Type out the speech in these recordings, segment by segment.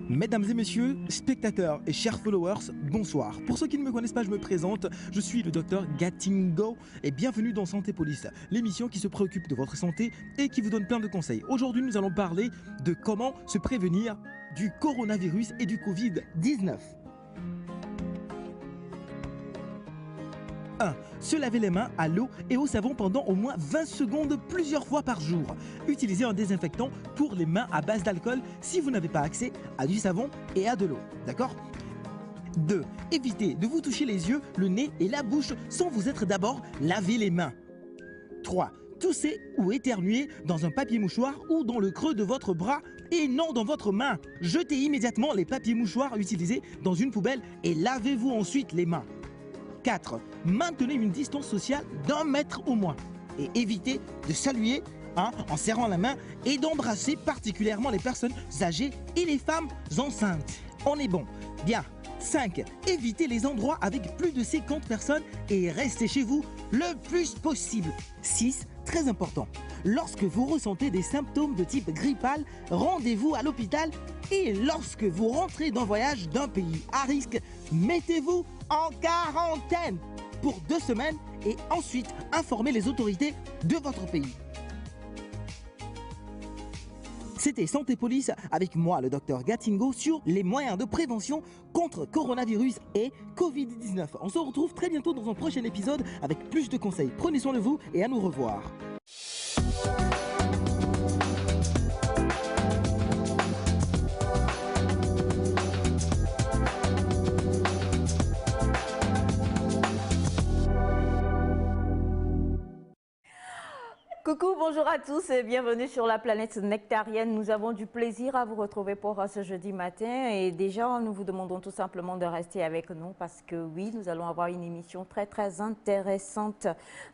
Mesdames et messieurs, spectateurs et chers followers, bonsoir. Pour ceux qui ne me connaissent pas, je me présente, je suis le docteur Gatingo et bienvenue dans Santé Police, l'émission qui se préoccupe de votre santé et qui vous donne plein de conseils. Aujourd'hui, nous allons parler de comment se prévenir du coronavirus et du Covid-19. 1. Se laver les mains à l'eau et au savon pendant au moins 20 secondes plusieurs fois par jour. Utilisez un désinfectant pour les mains à base d'alcool si vous n'avez pas accès à du savon et à de l'eau. D'accord ? 2. Évitez de vous toucher les yeux, le nez et la bouche sans vous être d'abord lavé les mains. 3. Toussez ou éternuez dans un papier mouchoir ou dans le creux de votre bras et non dans votre main. Jetez immédiatement les papiers mouchoirs utilisés dans une poubelle et lavez-vous ensuite les mains. 4. Maintenez une distance sociale d'1 mètre au moins et évitez de saluer en serrant la main et d'embrasser particulièrement les personnes âgées et les femmes enceintes. On est bon. Bien. 5. Évitez les endroits avec plus de 50 personnes et restez chez vous le plus possible. 6. Très important. Lorsque vous ressentez des symptômes de type grippal, rendez-vous à l'hôpital et lorsque vous rentrez d'un voyage d'un pays à risque, mettez-vous en quarantaine pour 2 semaines et ensuite informez les autorités de votre pays. C'était Santé Police avec moi, le docteur Gatingo, sur les moyens de prévention contre coronavirus et Covid-19. On se retrouve très bientôt dans un prochain épisode avec plus de conseils. Prenez soin de vous et à nous revoir. Coucou, bonjour à tous et bienvenue sur la planète nectarienne. Nous avons du plaisir à vous retrouver pour ce jeudi matin et déjà nous vous demandons tout simplement de rester avec nous parce que oui, nous allons avoir une émission très intéressante.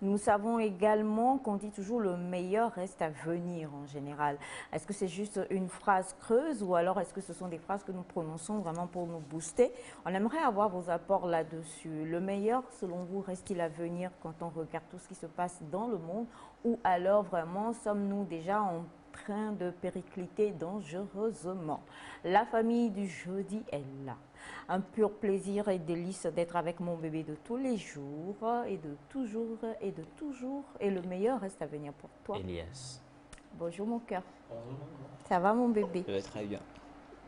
Nous savons également qu'on dit toujours le meilleur reste à venir en général. Est-ce que c'est juste une phrase creuse ou alors est-ce que ce sont des phrases que nous prononçons vraiment pour nous booster? On aimerait avoir vos apports là-dessus. Le meilleur selon vous reste-t-il à venir quand on regarde tout ce qui se passe dans le monde? Ou alors vraiment sommes-nous déjà en train de péricliter dangereusement? La famille du jeudi est là. Un pur plaisir et délice d'être avec mon bébé de tous les jours et de toujours et le meilleur reste à venir pour toi. Elias. Bonjour mon cœur. Bonjour maman. Ça va mon bébé? Je vais très bien.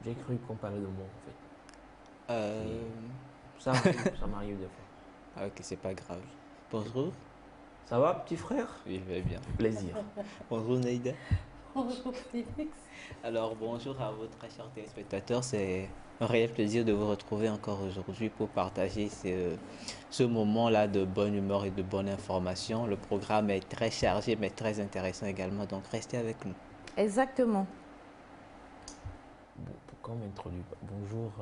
J'ai cru qu'on parlait de moi en fait. Ça m'arrive des fois. Ah, ok, c'est pas grave. Bonjour. Ça va petit frère? Oui, je vais bien. Plaisir. Bonjour Naïda. Bonjour Félix. Alors bonjour à vos très chers téléspectateurs. C'est un réel plaisir de vous retrouver encore aujourd'hui pour partager ce moment-là de bonne humeur et de bonne information. Le programme est très chargé mais très intéressant également, donc restez avec nous. Exactement. Bon, pourquoi on m'introduit pas? Bonjour,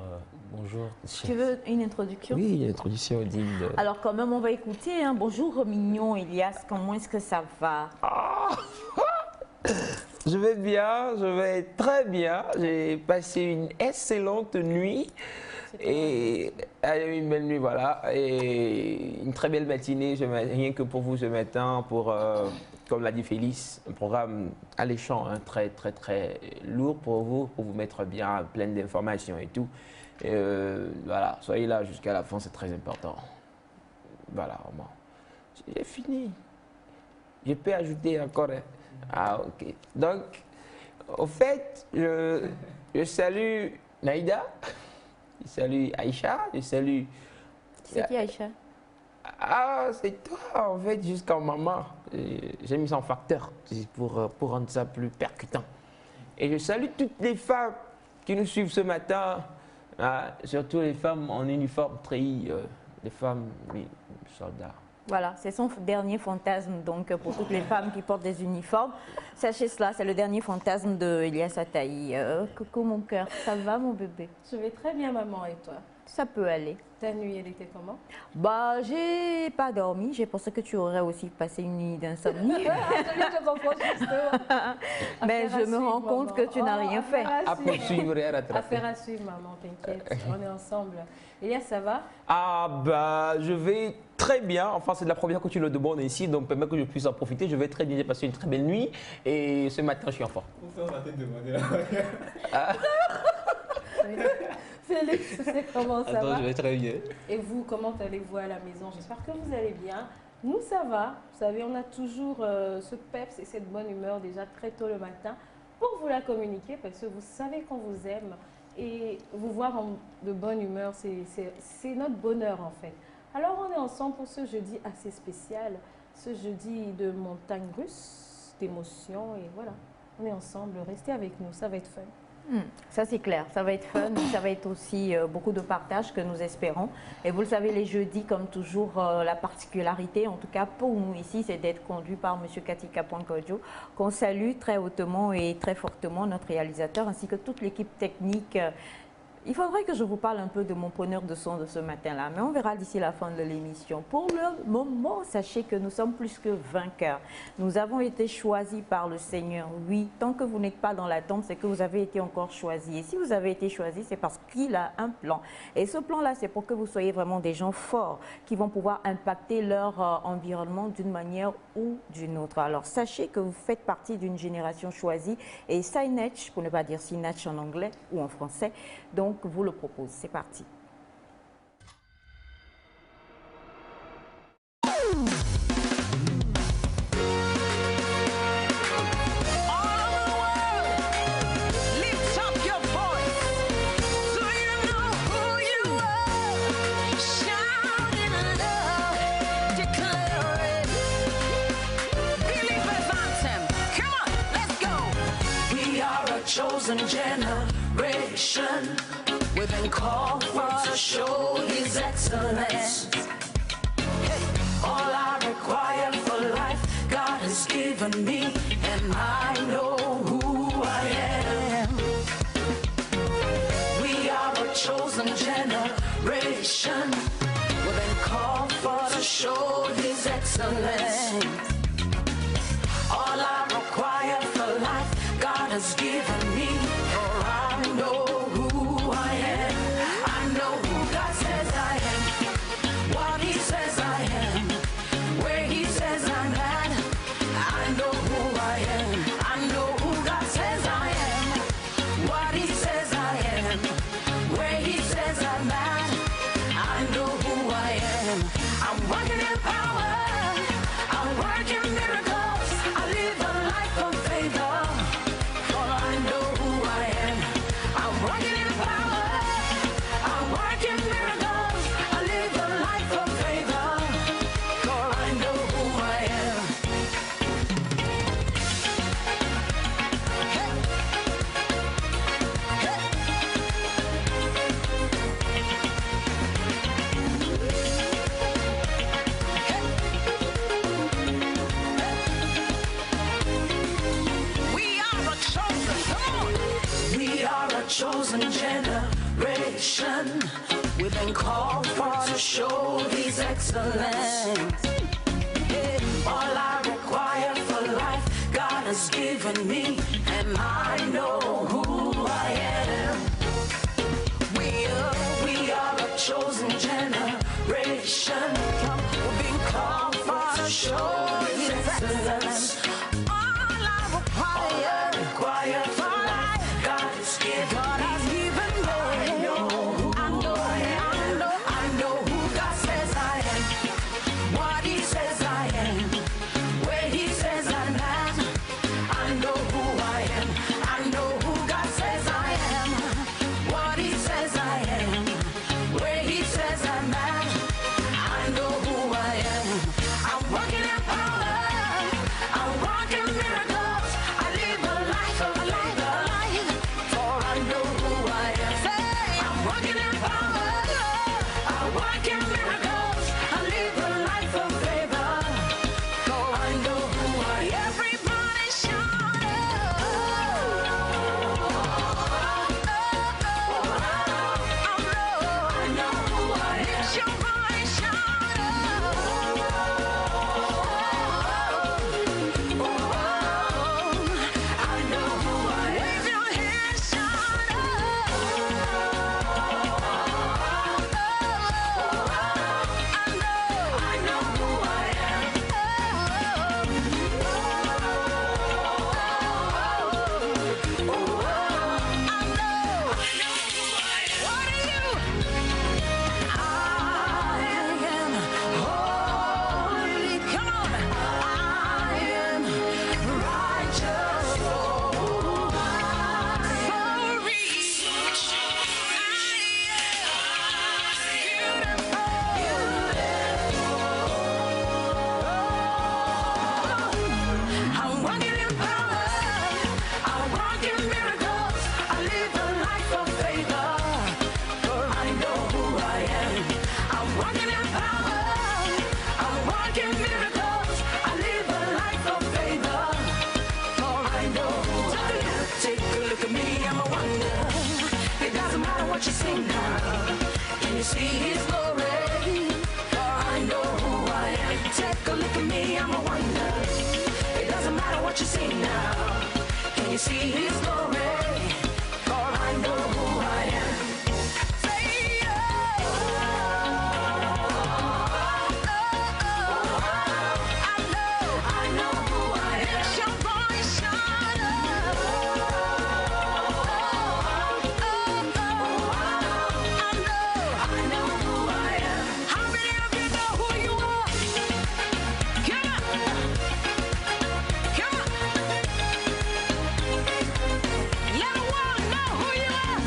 bonjour. Tu veux une introduction? Oui, une introduction digne de... Alors quand même on va écouter. Hein. Bonjour mignon Elias, comment est-ce que ça va? Je vais bien, je vais très bien. J'ai passé une excellente nuit. Et une belle nuit, voilà. Et une très belle matinée, rien que pour vous ce matin, pour, comme l'a dit Félix, un programme alléchant, hein, très lourd pour vous mettre bien plein d'informations et tout. Et voilà, soyez là jusqu'à la fin, c'est très important. Voilà, vraiment. J'ai fini. Je peux ajouter encore. Hein. Ah, ok. Donc, au fait, je salue Naïda. Je salue Aïcha, je salue... C'est qui Aïcha? Ah, c'est toi en fait, jusqu'en maman. J'ai mis son facteur pour rendre ça plus percutant. Et je salue toutes les femmes qui nous suivent ce matin, surtout les femmes en uniforme treillis, les femmes soldats. Voilà, c'est son dernier fantasme, donc pour toutes les femmes qui portent des uniformes. Sachez cela, c'est le dernier fantasme de Elias Ataï. Coucou mon cœur, ça va mon bébé? Je vais très bien maman et toi? Ça peut aller. Ta nuit elle était comment? Bah j'ai pas dormi, j'ai pensé que tu aurais aussi passé une nuit d'insomnie. Je comprends justement. Mais je me rends compte que tu n'as rien fait. À poursuivre et à rattraper. Affaire à suivre maman, t'inquiète, on est ensemble. Elias, ça va? Ah bah je vais très bien, enfin c'est la première que tu le demandes ici, donc permet que je puisse en profiter. Je vais très bien, j'ai passé une très belle nuit et ce matin je suis en forme. Félix, comment ça Attends, va? je vais très bien. Et vous, comment allez-vous à la maison? J'espère que vous allez bien. Nous, ça va. Vous savez, on a toujours ce peps et cette bonne humeur déjà très tôt le matin pour vous la communiquer parce que vous savez qu'on vous aime et vous voir de bonne humeur, c'est notre bonheur en fait. Alors, on est ensemble pour ce jeudi assez spécial, ce jeudi de montagne russe, d'émotions et voilà. On est ensemble, restez avec nous, ça va être fun. Ça c'est clair, ça va être fun, ça va être aussi beaucoup de partage que nous espérons. Et vous le savez, les jeudis, comme toujours, la particularité, en tout cas pour nous ici, c'est d'être conduit par M. Katika Ponkodjo, qu'on salue très hautement et très fortement, notre réalisateur, ainsi que toute l'équipe technique. Il faudrait que je vous parle un peu de mon preneur de son de ce matin-là, mais on verra d'ici la fin de l'émission. Pour le moment, sachez que nous sommes plus que vainqueurs. Nous avons été choisis par le Seigneur. Oui, tant que vous n'êtes pas dans l'attente, c'est que vous avez été encore choisis. Et si vous avez été choisis, c'est parce qu'il a un plan. Et ce plan-là, c'est pour que vous soyez vraiment des gens forts qui vont pouvoir impacter leur environnement d'une manière ou d'une autre. Alors, sachez que vous faites partie d'une génération choisie et Signatch, pour ne pas dire Signatch en anglais ou en français, donc vous le propose. C'est parti. Chosen generation, we've been called for to show His excellence. All I require for life, God has given me, and I know who I am. We are a chosen generation, we've been called for to show His excellence. All I require for life, God has given me, for I know who I am. I know who God says I am, what He says I am, where He says I'm at. I know who I am. I know who God says I am, what He says I am, where He says I'm at. I know who I am. I'm working in power, I'm working miracles, I live a life of favor. Chosen generation, we've been called for to show His excellence. All I require for life, God has given me, and I know who I am. We are a chosen generation, we've been called for to show His excellence. All I require for life, God has given me. Who what you see now. Can you see his glory? For I know who I am. Take a look at me, I'm a wonder. It doesn't matter what you see now. Can you see his glory? For I know who I am. Say yeah. I know who I am. Let your voice shine up. I know who I am. How many of you know who you are? Come on. Come on. Let the world know who you are.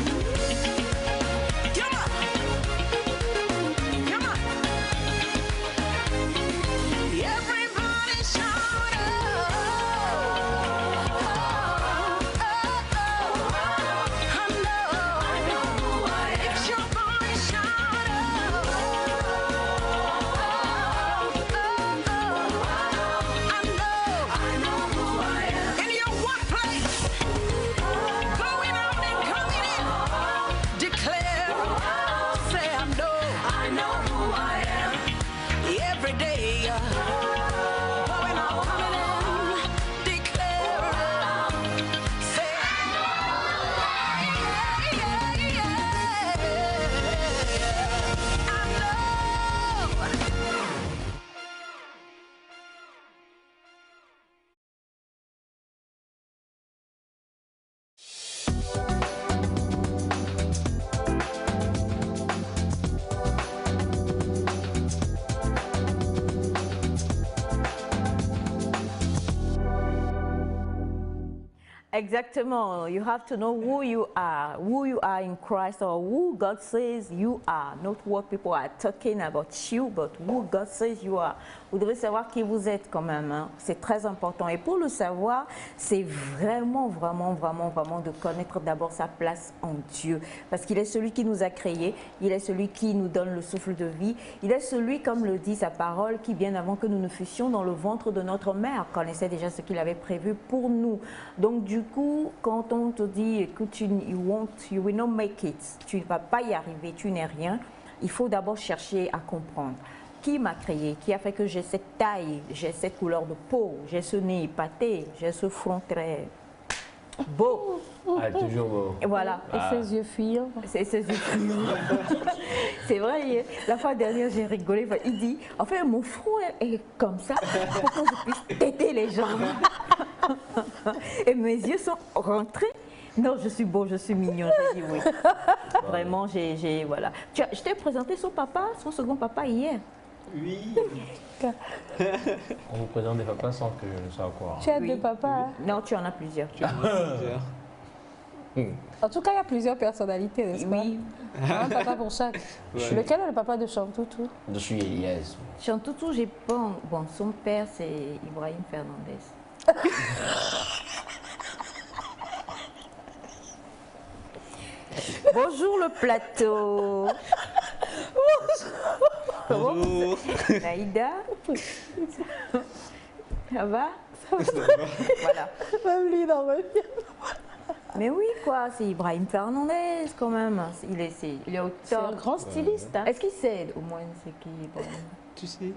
Come on. Come on. Everybody shout out. I know who I am. It's your voice shout out. I know who I am. In your workplace, going out and coming in, declare, say I know who I am. Every day, going out, coming in, declare, say I know. Exactement. You have to know who you are in Christ, or who God says you are. Not what people are talking about you, but who God says you are. Vous devez savoir qui vous êtes quand même, hein. C'est très important. Et pour le savoir, c'est vraiment de connaître d'abord sa place en Dieu. Parce qu'il est celui qui nous a créés, il est celui qui nous donne le souffle de vie, il est celui, comme le dit sa parole, qui bien avant que nous ne fussions dans le ventre de notre mère, connaissait déjà ce qu'il avait prévu pour nous. Donc du coup, quand on te dit que you will not make it, tu ne vas pas y arriver, tu n'es rien, il faut d'abord chercher à comprendre. Qui m'a créé? Qui a fait que j'ai cette taille, j'ai cette couleur de peau, j'ai ce nez épaté, j'ai ce front très beau? Ah, toujours beau. Et voilà. Et ses yeux fuyants. C'est vrai, la fois dernière j'ai rigolé, il dit, en fait mon front est comme ça pour que je puisse têter les jambes. Et mes yeux sont rentrés. Non, je suis beau, je suis mignon, j'ai dit oui. Vraiment, voilà. Je t'ai présenté son papa, son second papa hier. Oui. On vous présente des papas sans que je ne sache quoi. Tu as deux papas, hein? Non, tu en as plusieurs. En tout cas, il y a plusieurs personnalités, n'est-ce pas? Oui. Un papa pour chaque. Ouais. Lequel est le papa de Chantoutou? Je suis Elias. Chantoutou, j'ai pas... Bon, son père, c'est Ibrahim Fernandez. Bonjour le plateau. Bonjour. Naïda. Ça va? Voilà. Même lui, dans ma vie. Mais oui, quoi, c'est Ibrahim Fernandez quand même. Il est au C'est un top. grand styliste. Hein? Est-ce qu'il sait au moins c'est qui Ibrahim? Tu sais,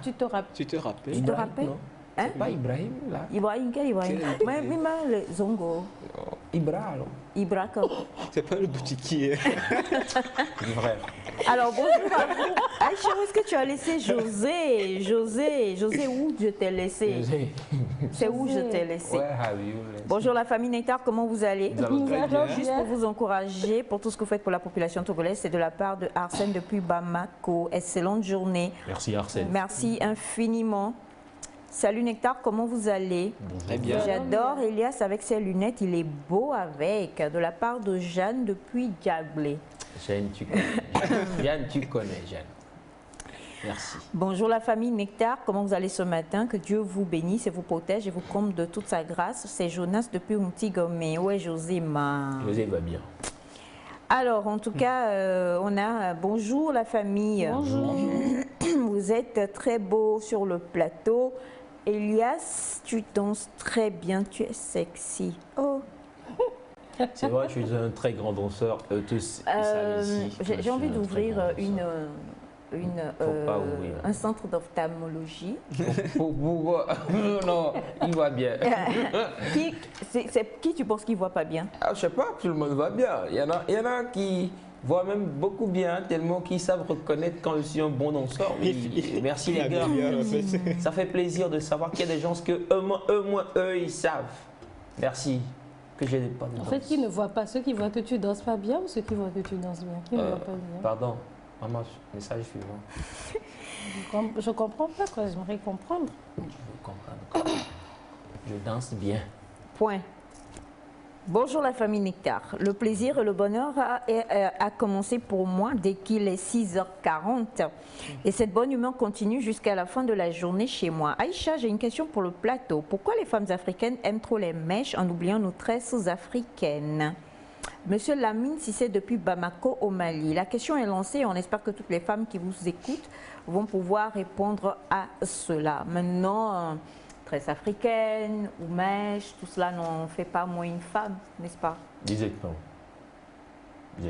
Tu te rappelles? tu te rappelles? Tu te rappelles? Non. Hein? C'est pas Ibrahim là. Ibrahim, quel Ibrahim? Quel Mais le Zongo. Ibra alors. Ibra comme. C'est pas le boutiquier. Vrai. Alors bonjour à vous. Aïcha, où est-ce que tu as laissé José? José, où je t'ai laissé? C'est où je t'ai laissé? Where have you? Bonjour la famille Nectar, comment vous allez? Nous allons très bien. Juste pour vous encourager, pour tout ce que vous faites pour la population togolaise, c'est de la part de Arsène depuis Bamako. Excellente journée. Merci Arsène. Merci infiniment. Salut Nectar, comment vous allez? Très bien. J'adore Elias avec ses lunettes, il est beau avec. De la part de Jeanne depuis Diablé. Jeanne, tu connais. Jeanne, tu connais, Jeanne. Merci. Bonjour la famille Nectar, comment vous allez ce matin? Que Dieu vous bénisse et vous protège et vous comble de toute sa grâce. C'est Jonas depuis Untigomé. Ouais, José, José va bien. Alors, en tout cas, on a bonjour la famille. Bonjour. Vous êtes très beau sur le plateau. Elias, tu danses très bien, tu es sexy. Oh. C'est vrai, je suis un très grand danseur. J'ai envie d'ouvrir pas ouvrir. un centre d'ophtalmologie. Pourquoi? Non, il va bien. Qui tu penses qui voit pas bien? Ah, je sais pas, tout le monde va bien. Il y en a qui voient même beaucoup bien, tellement qu'ils savent reconnaître quand je suis un bon danseur. Oui, merci les gars. Ça fait plaisir de savoir qu'il y a des gens que eux, ils savent. Merci. Que je n'ai pas de En danse. fait, qui ne voit pas ceux qui voient que tu danses pas bien ou ceux qui voient que tu danses bien? Qui ne voient pas bien? Pardon, maman, message suivant. Je comprends pas quoi, j'aimerais comprendre. Je veux comprendre. Je danse bien. Point. Bonjour la famille Nectar. Le plaisir et le bonheur a commencé pour moi dès qu'il est 6h40. Et cette bonne humeur continue jusqu'à la fin de la journée chez moi. Aïcha, j'ai une question pour le plateau. Pourquoi les femmes africaines aiment trop les mèches en oubliant nos tresses africaines? Monsieur Lamine Sissé depuis Bamako au Mali. La question est lancée et on espère que toutes les femmes qui vous écoutent vont pouvoir répondre à cela. Maintenant, tresse africaine ou mèche, tout cela n'en fait pas moins une femme, n'est-ce pas? Exactement.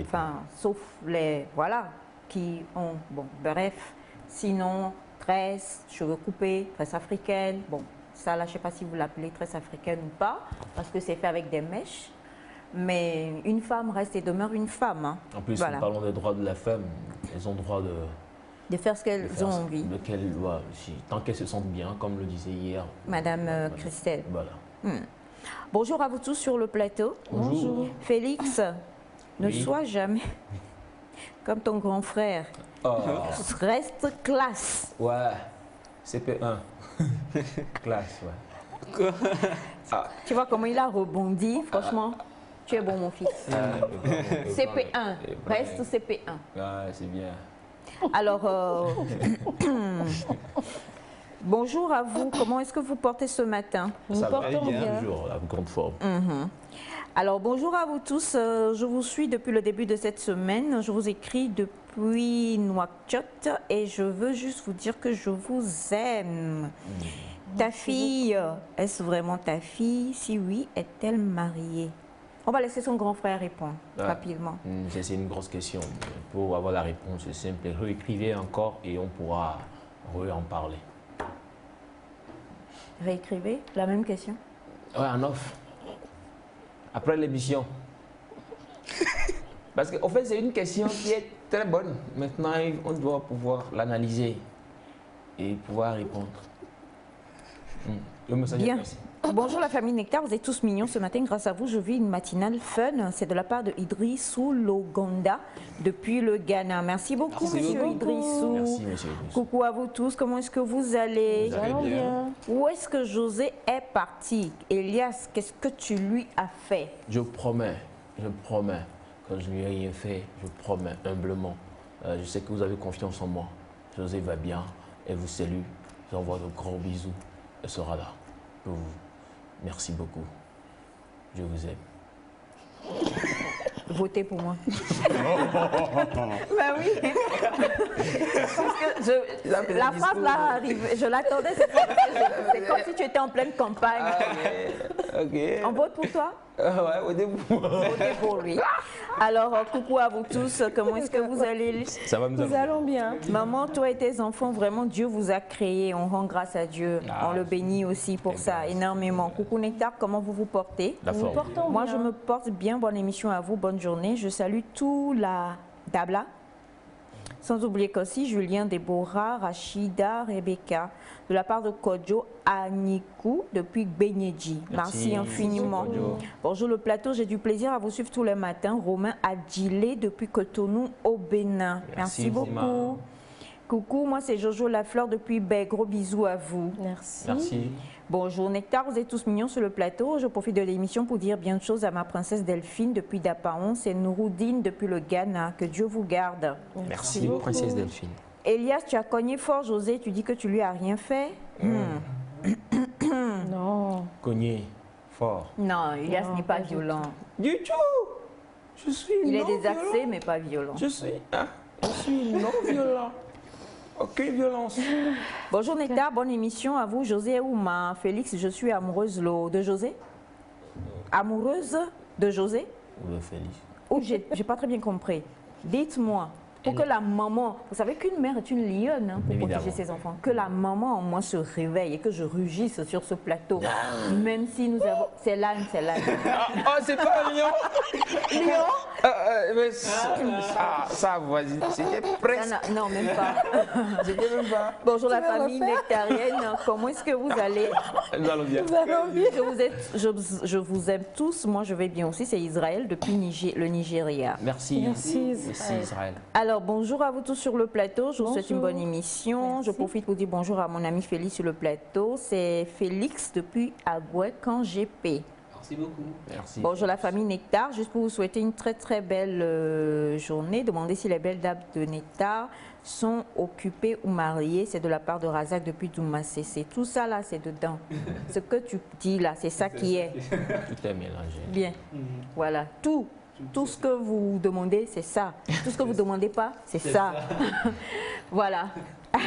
Enfin, sauf les, voilà, qui ont, bon, bref, sinon, tresse, cheveux coupés, tresse africaine, bon, ça là, je ne sais pas si vous l'appelez tresse africaine ou pas, parce que c'est fait avec des mèches, mais une femme reste et demeure une femme. Hein. En plus, voilà. en parlant des droits de la femme, elles ont droit de faire ce qu'elles ont envie. Tant qu'elles se sentent bien, comme le disait hier. Madame Christelle. Voilà. Bonjour à vous tous sur le plateau. Bonjour. Félix, ne Oui. sois jamais comme ton grand frère. Oh. Reste classe. Ouais, CP1. Classe, ouais. Tu vois comment il a rebondi, franchement. Tu es bon, mon fils. CP1, reste CP1. Ouais, c'est bien. Alors, bonjour à vous. Comment est-ce que vous portez ce matin? Nous portons bien. Toujours la grande forme. Alors, bonjour à vous tous. Je vous suis depuis le début de cette semaine. Je vous écris depuis Nouakchott et je veux juste vous dire que je vous aime. Ta fille, est-ce vraiment ta fille? Si oui, est-elle mariée? On va laisser son grand frère répondre rapidement. C'est une grosse question. Pour avoir la réponse, c'est simple. Réécrivez encore et on pourra en parler. Réécrivez la même question. Ouais, en off. Après l'émission. Parce qu'en fait, c'est une question qui est très bonne. Maintenant, on doit pouvoir l'analyser et pouvoir répondre. Le message Bien. est passé. Bonjour la famille Nectar, vous êtes tous mignons ce matin. Grâce à vous, je vis une matinale fun. C'est de la part de Idrissou Logonda depuis le Ghana. Merci beaucoup, monsieur Idrissou. Merci, monsieur Idrissou. Coucou à vous tous, comment est-ce que vous allez? Vous allez bien. Où est-ce que José est parti? Elias, qu'est-ce que tu lui as fait? Je promets, quand je ne lui ai rien fait, je promets humblement. Je sais que vous avez confiance en moi. José va bien, elle vous salue. J'envoie de gros bisous. Elle sera là pour vous. Merci beaucoup. Je vous aime. Votez pour moi. Ben oui. Parce que la phrase là arrive, je l'attendais. C'est comme si tu étais en pleine campagne. Ok. On vote pour toi? Ouais, au début. Votez pour lui. Alors, coucou à vous tous. Comment est-ce que vous allez? Ça va Nous allons bien. Maman, toi et tes enfants, vraiment, Dieu vous a créé. On rend grâce à Dieu. On le bénit aussi pour ça, énormément. Coucou Nectar, comment vous vous portez? La Nous forme. portons Moi, bien. je me porte bien. Bonne émission à vous. Bonne journée. Je salue tout la Dabla. Sans oublier qu'aussi Julien, Déborah, Rachida, Rebecca, de la part de Kodjo Anikou depuis Benyeji. Merci infiniment. Kodjo. Bonjour le plateau, j'ai du plaisir à vous suivre tous les matins. Romain Adjilé depuis Cotonou au Bénin. Merci beaucoup. Romain. Coucou, moi c'est Jojo Lafleur depuis Bay. Gros bisous à vous. Merci. Merci. Bonjour Nectar, vous êtes tous mignons sur le plateau. Je profite de l'émission pour dire bien de choses à ma princesse Delphine depuis Dapaon. C'est Nouroudine depuis le Ghana. Que Dieu vous garde. Merci, beaucoup. princesse Delphine. Elias, tu as cogné fort José, tu dis que tu lui as rien fait. Non. Cogné, fort. Non, Elias Non, n'est pas pas du violent. Du tout. Je suis Il est non désaxé violent. mais pas violent. Je suis non violent. Aucune violence. Bonjour Nectar, bonne émission à vous. José et Ouma. Félix, je suis amoureuse de José. Amoureuse De José? Ou de Félix. Ou j'ai pas très bien compris. Dites-moi, pour que la maman, vous savez qu'une mère est une lionne hein, pour Évidemment. protéger ses enfants, que la maman en moi se réveille et que je rugisse sur ce plateau, même si nous avons... C'est l'âne, c'est l'âne. Oh, c'est pas un lion. Lion? Mais ça, voisine, c'était presque. Non, même pas. C'était même pas. Bonjour la famille nectarienne, comment est-ce que vous allez? Nous allons bien. Je vous aime tous, moi je vais bien aussi, c'est Israël depuis le Nigeria. Merci. Merci, Merci Israël. Alors bonjour à vous tous sur le plateau, je vous souhaite une Bonjour. bonne émission. Merci. Je profite pour dire bonjour à mon ami Félix sur le plateau, c'est Félix depuis Agouek en GP. Merci beaucoup. Merci. Bonjour la famille Nectar, juste pour vous souhaiter une très très belle journée. Demandez si les belles dames de Nectar sont occupées ou mariées. C'est de la part de Razak depuis Doumassé. C'est tout ça là, c'est dedans. Ce que tu dis là, c'est ça qui est. Tout est mélangé. Bien. Voilà, tout ce que vous demandez, c'est ça. Tout ce que vous ne demandez pas, c'est ça. Voilà.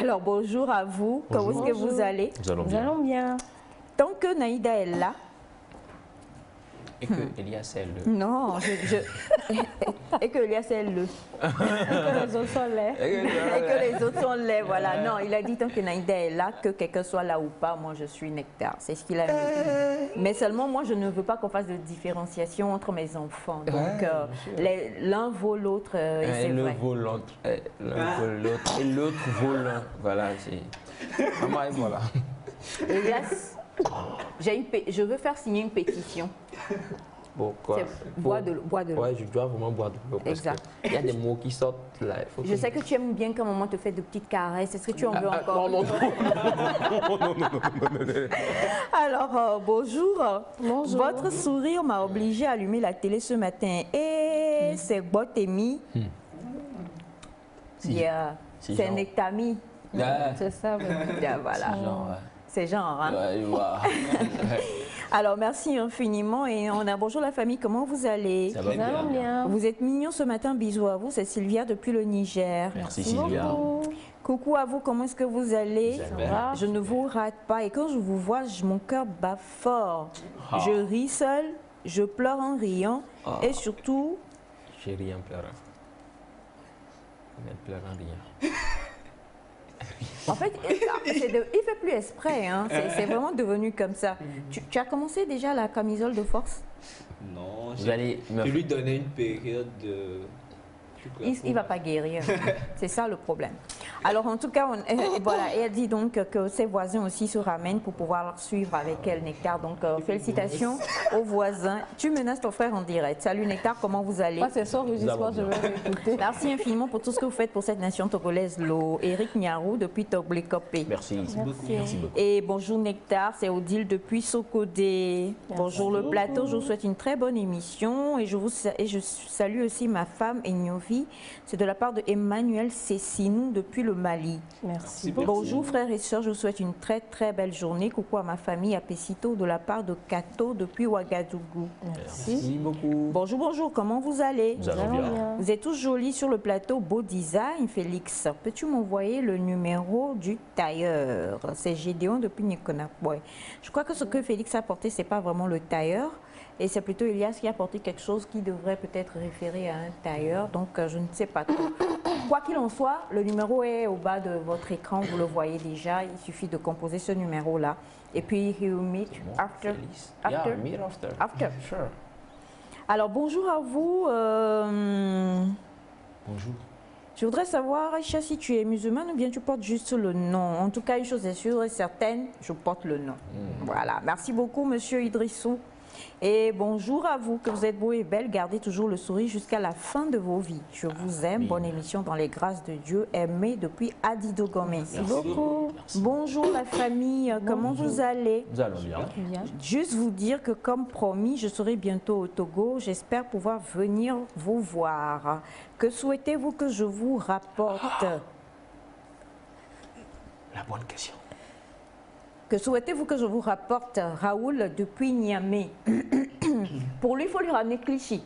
Alors bonjour à vous, comment est-ce que vous Bonjour. allez? Nous allons Nous bien. allons bien. Tant que Naïda est là, Et que Elias est le. non, et que Elias est le. Que les autres sont laids. Et que les autres sont laids, voilà. Non, il a dit tant que Naïda est là, que quelqu'un soit là ou pas, moi je suis Nectar. C'est ce qu'il a dit. Mais seulement moi, je ne veux pas qu'on fasse de différenciation entre mes enfants. Donc, l'un vaut l'autre, et c'est Le vrai. vaut l'autre. L'un vaut l'autre. Et l'autre vaut l'un. Voilà, c'est. Maman et voilà. Elias, je veux faire signer une pétition. Bon, quoi. C'est bois de l'eau. Ouais, je dois vraiment boire de l'eau. parce Exact. que Il y a des mots qui sortent là. il faut Je que- sais que tu aimes bien quand maman te fait de petites caresses. Est-ce que tu en veux encore? Non, non, non. Alors, bonjour. Bonjour. Votre sourire m'a obligé à allumer la télé ce matin. Et c'est Botemi. Yeah. Si C'est genre. Nectami. Ah, C'est ça. Yeah, voilà. genre, C'est genre. Hein? ouais, je vois. Alors, merci infiniment. Et on a bonjour la famille. Comment vous allez? Ça va Nous allons bien. Vous êtes mignons ce matin. Bisous à vous. C'est Sylvia depuis le Niger. Merci Sylvia. Beaucoup. Coucou à vous. Comment est-ce que vous allez? Isabelle. va. Je ne vous rate pas. Et quand je vous vois, mon cœur bat fort. Ah. Je ris seule, je pleure en riant. Ah. Et surtout, J'ai ri en pleurant. Mais elle pleure en rien. en fait, il fait plus exprès. Hein. C'est vraiment devenu comme ça. Tu as commencé déjà la camisole de force? Non, Vous allez me je lui donnais une période de... Il ne va pas guérir. C'est ça le problème. Alors en tout cas, et voilà, et elle dit donc que ses voisins aussi se ramènent pour pouvoir suivre avec elle Nectar. Donc félicitations aux voisins. Tu menaces ton frère en direct. Salut Nectar, comment vous allez? Moi, c'est son rugissement, je vais l'écouter. Merci infiniment pour tout ce que vous faites pour cette nation togolaise. Eric Niarou depuis Togblekopé. Merci. Merci. beaucoup. Et bonjour Nectar, c'est Odile depuis Sokodé. Bonjour le plateau, je vous souhaite une très bonne émission et je salue aussi ma femme Enyovi. C'est de la part de Emmanuel Cessinou depuis le Mali. Merci. Bonjour frères et sœurs, je vous souhaite une très très belle journée. Coucou à ma famille à Pessito de la part de Kato depuis Ouagadougou. Merci beaucoup. Bonjour, bonjour, comment vous allez? Nous allons bien. Vous êtes tous jolis sur le plateau, beau design, Félix. Peux-tu m'envoyer le numéro du tailleur? C'est Gédéon depuis Nikonakboy. Je crois que ce que Félix a porté, ce n'est pas vraiment le tailleur. Et c'est plutôt Elias qui a porté quelque chose qui devrait peut-être référer à un tailleur. Donc, je ne sais pas trop. Quoi qu'il en soit, le numéro est au bas de votre écran. Vous le voyez déjà. Il suffit de composer ce numéro-là. Et puis, he will meet after. Félix. After. Yeah, meet after. After. Sure. Alors, bonjour à vous. Bonjour. Je voudrais savoir, Aïcha, si tu es musulmane ou bien tu portes juste le nom. En tout cas, une chose est sûre et certaine, je porte le nom. Voilà. Merci beaucoup, monsieur Idrissou. Et bonjour à vous, que vous êtes beaux et belles. Gardez toujours le sourire jusqu'à la fin de vos vies. Je vous aime. Bonne émission dans les grâces de Dieu. Aimé depuis Adido Gomez. Merci beaucoup. Bonjour la famille, comment vous allez? Nous allons bien. Bien. Juste vous dire que comme promis, je serai bientôt au Togo. J'espère pouvoir venir vous voir. Que souhaitez-vous que je vous rapporte? La bonne question. Que souhaitez-vous que je vous rapporte, Raoul, depuis Niamey? Pour lui, il faut lui ramener Clichy.